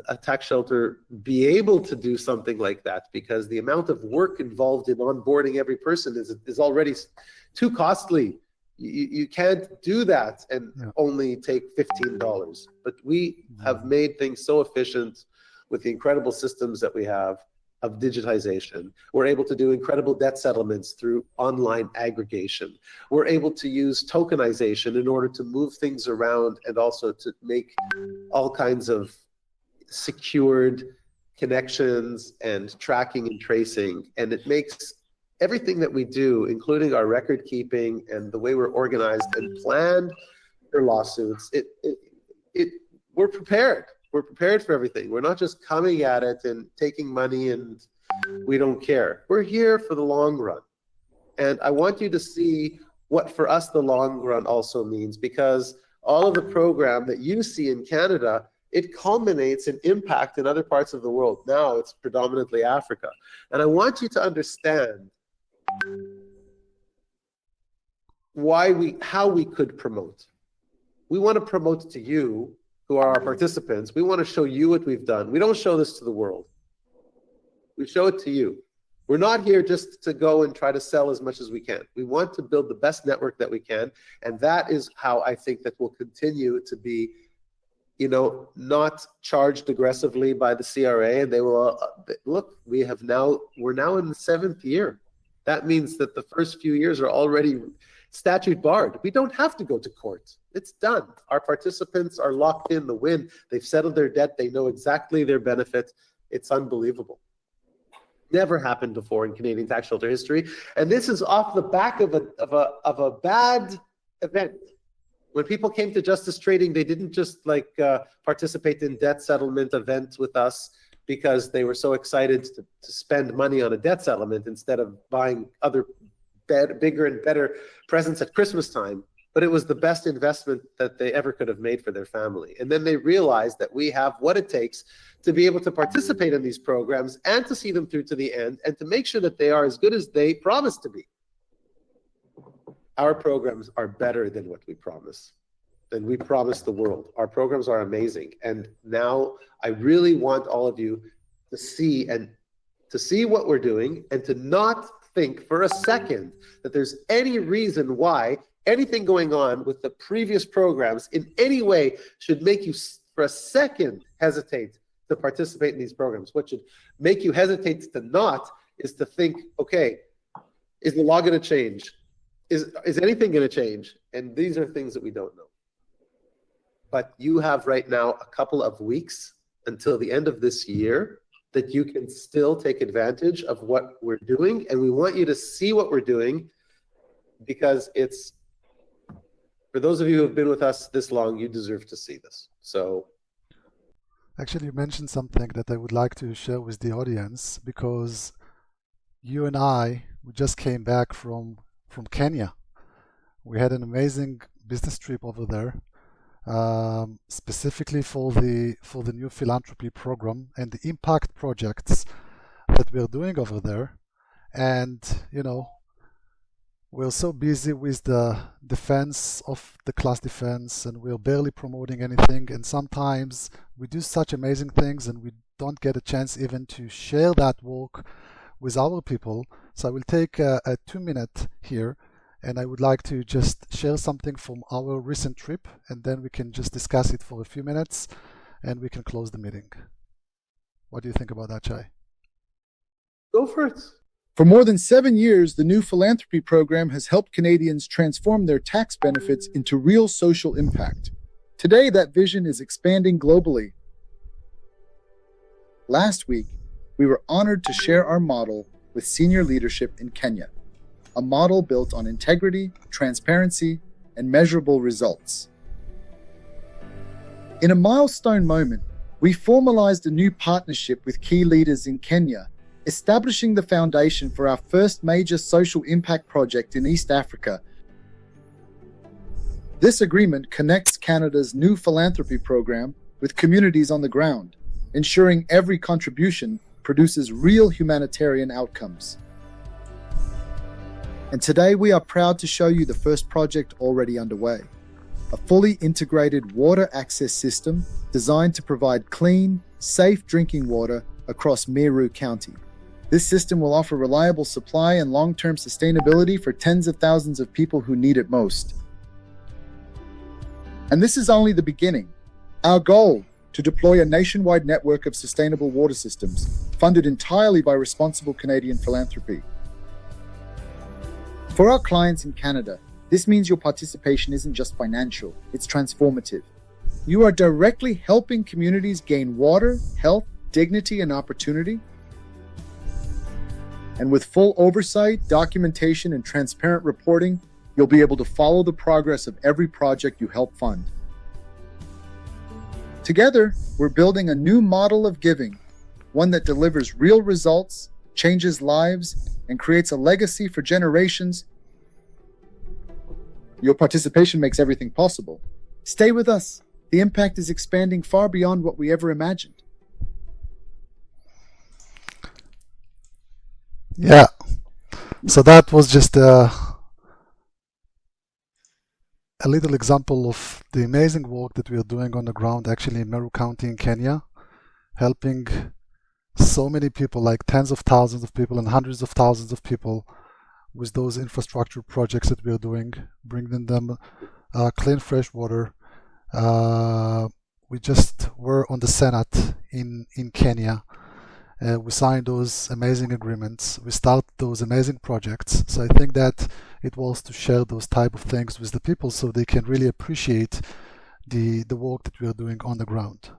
S3: a tax shelter be able to do something like that, because the amount of work involved in onboarding every person is already too costly. You can't do that and only take $15. But we have made things so efficient with the incredible systems that we have of digitization. We're able to do incredible debt settlements through online aggregation. We're able to use tokenization in order to move things around and also to make all kinds of secured connections and tracking and tracing, and it makes everything that we do, including our record keeping and the way we're organized and planned for lawsuits, we're prepared. We're prepared for everything. We're not just coming at it and taking money and we don't care. We're here for the long run. And I want you to see what for us the long run also means, because all of the program that you see in Canada, it culminates in impact in other parts of the world. Now it's predominantly Africa. And I want you to understand how we could promote. We want to promote to you, who are our participants. We want to show you what we've done. We don't show this to the world. We show it to you. We're not here just to go and try to sell as much as we can. We want to build the best network that we can. And that is how I think that we'll continue to be, not charged aggressively by the CRA. And they will, look, we're now in the 7th year. That means that the first few years are already statute barred. We don't have to go to court. It's done. Our participants are locked in the win. They've settled their debt. They know exactly their benefit. It's unbelievable. Never happened before in Canadian tax shelter history. And this is off the back of a bad event. When people came to Justice Trading, they didn't just participate in debt settlement events with us because they were so excited to spend money on a debt settlement instead of buying other bigger and better presents at Christmas time. But it was the best investment that they ever could have made for their family. And then they realized that we have what it takes to be able to participate in these programs and to see them through to the end and to make sure that they are as good as they promise to be. Our programs are better than what we promise, than we promise the world. Our programs are amazing. And now I really want all of you to see what we're doing and to not think for a second that there's any reason why anything going on with the previous programs in any way should make you for a second hesitate to participate in these programs. What should make you hesitate to not is to think, okay, is the law going to change? Is anything going to change? And these are things that we don't know. But you have right now a couple of weeks until the end of this year that you can still take advantage of what we're doing. And we want you to see what we're doing, because it's, for those of you who have been with us this long, you deserve to see this. So,
S5: actually, you mentioned something that I would like to share with the audience, because you and we just came back from Kenya. We had an amazing business trip over there, specifically for the new philanthropy program and the impact projects that we're doing over there. And we're so busy with the defense of the class defense, and we're barely promoting anything. And sometimes we do such amazing things and we don't get a chance even to share that work with our people. So I will take a 2-minute here, and I would like to just share something from our recent trip, and then we can just discuss it for a few minutes and we can close the meeting. What do you think about that, Shai?
S3: Go for it.
S6: For more than 7 years, the new philanthropy program has helped Canadians transform their tax benefits into real social impact. Today, that vision is expanding globally. Last week, we were honored to share our model with senior leadership in Kenya, a model built on integrity, transparency, and measurable results. In a milestone moment, we formalized a new partnership with key leaders in Kenya, establishing the foundation for our first major social impact project in East Africa. This agreement connects Canada's new philanthropy program with communities on the ground, ensuring every contribution produces real humanitarian outcomes. And today we are proud to show you the first project already underway, a fully integrated water access system designed to provide clean, safe drinking water across Meru County. This system will offer reliable supply and long-term sustainability for tens of thousands of people who need it most. And this is only the beginning. Our goal, to deploy a nationwide network of sustainable water systems, funded entirely by responsible Canadian philanthropy. For our clients in Canada, this means your participation isn't just financial, it's transformative. You are directly helping communities gain water, health, dignity and opportunity. And with full oversight, documentation, and transparent reporting, you'll be able to follow the progress of every project you help fund. Together, we're building a new model of giving, one that delivers real results, changes lives, and creates a legacy for generations. Your participation makes everything possible. Stay with us. The impact is expanding far beyond what we ever imagined.
S5: Yeah. So that was just a little example of the amazing work that we are doing on the ground, actually in Meru County in Kenya, helping so many people, like tens of thousands of people and hundreds of thousands of people, with those infrastructure projects that we are doing, bringing them clean, fresh water. We just were on the Senate in Kenya. We signed those amazing agreements. We started those amazing projects. So I think that it was to share those type of things with the people so they can really appreciate the work that we are doing on the ground.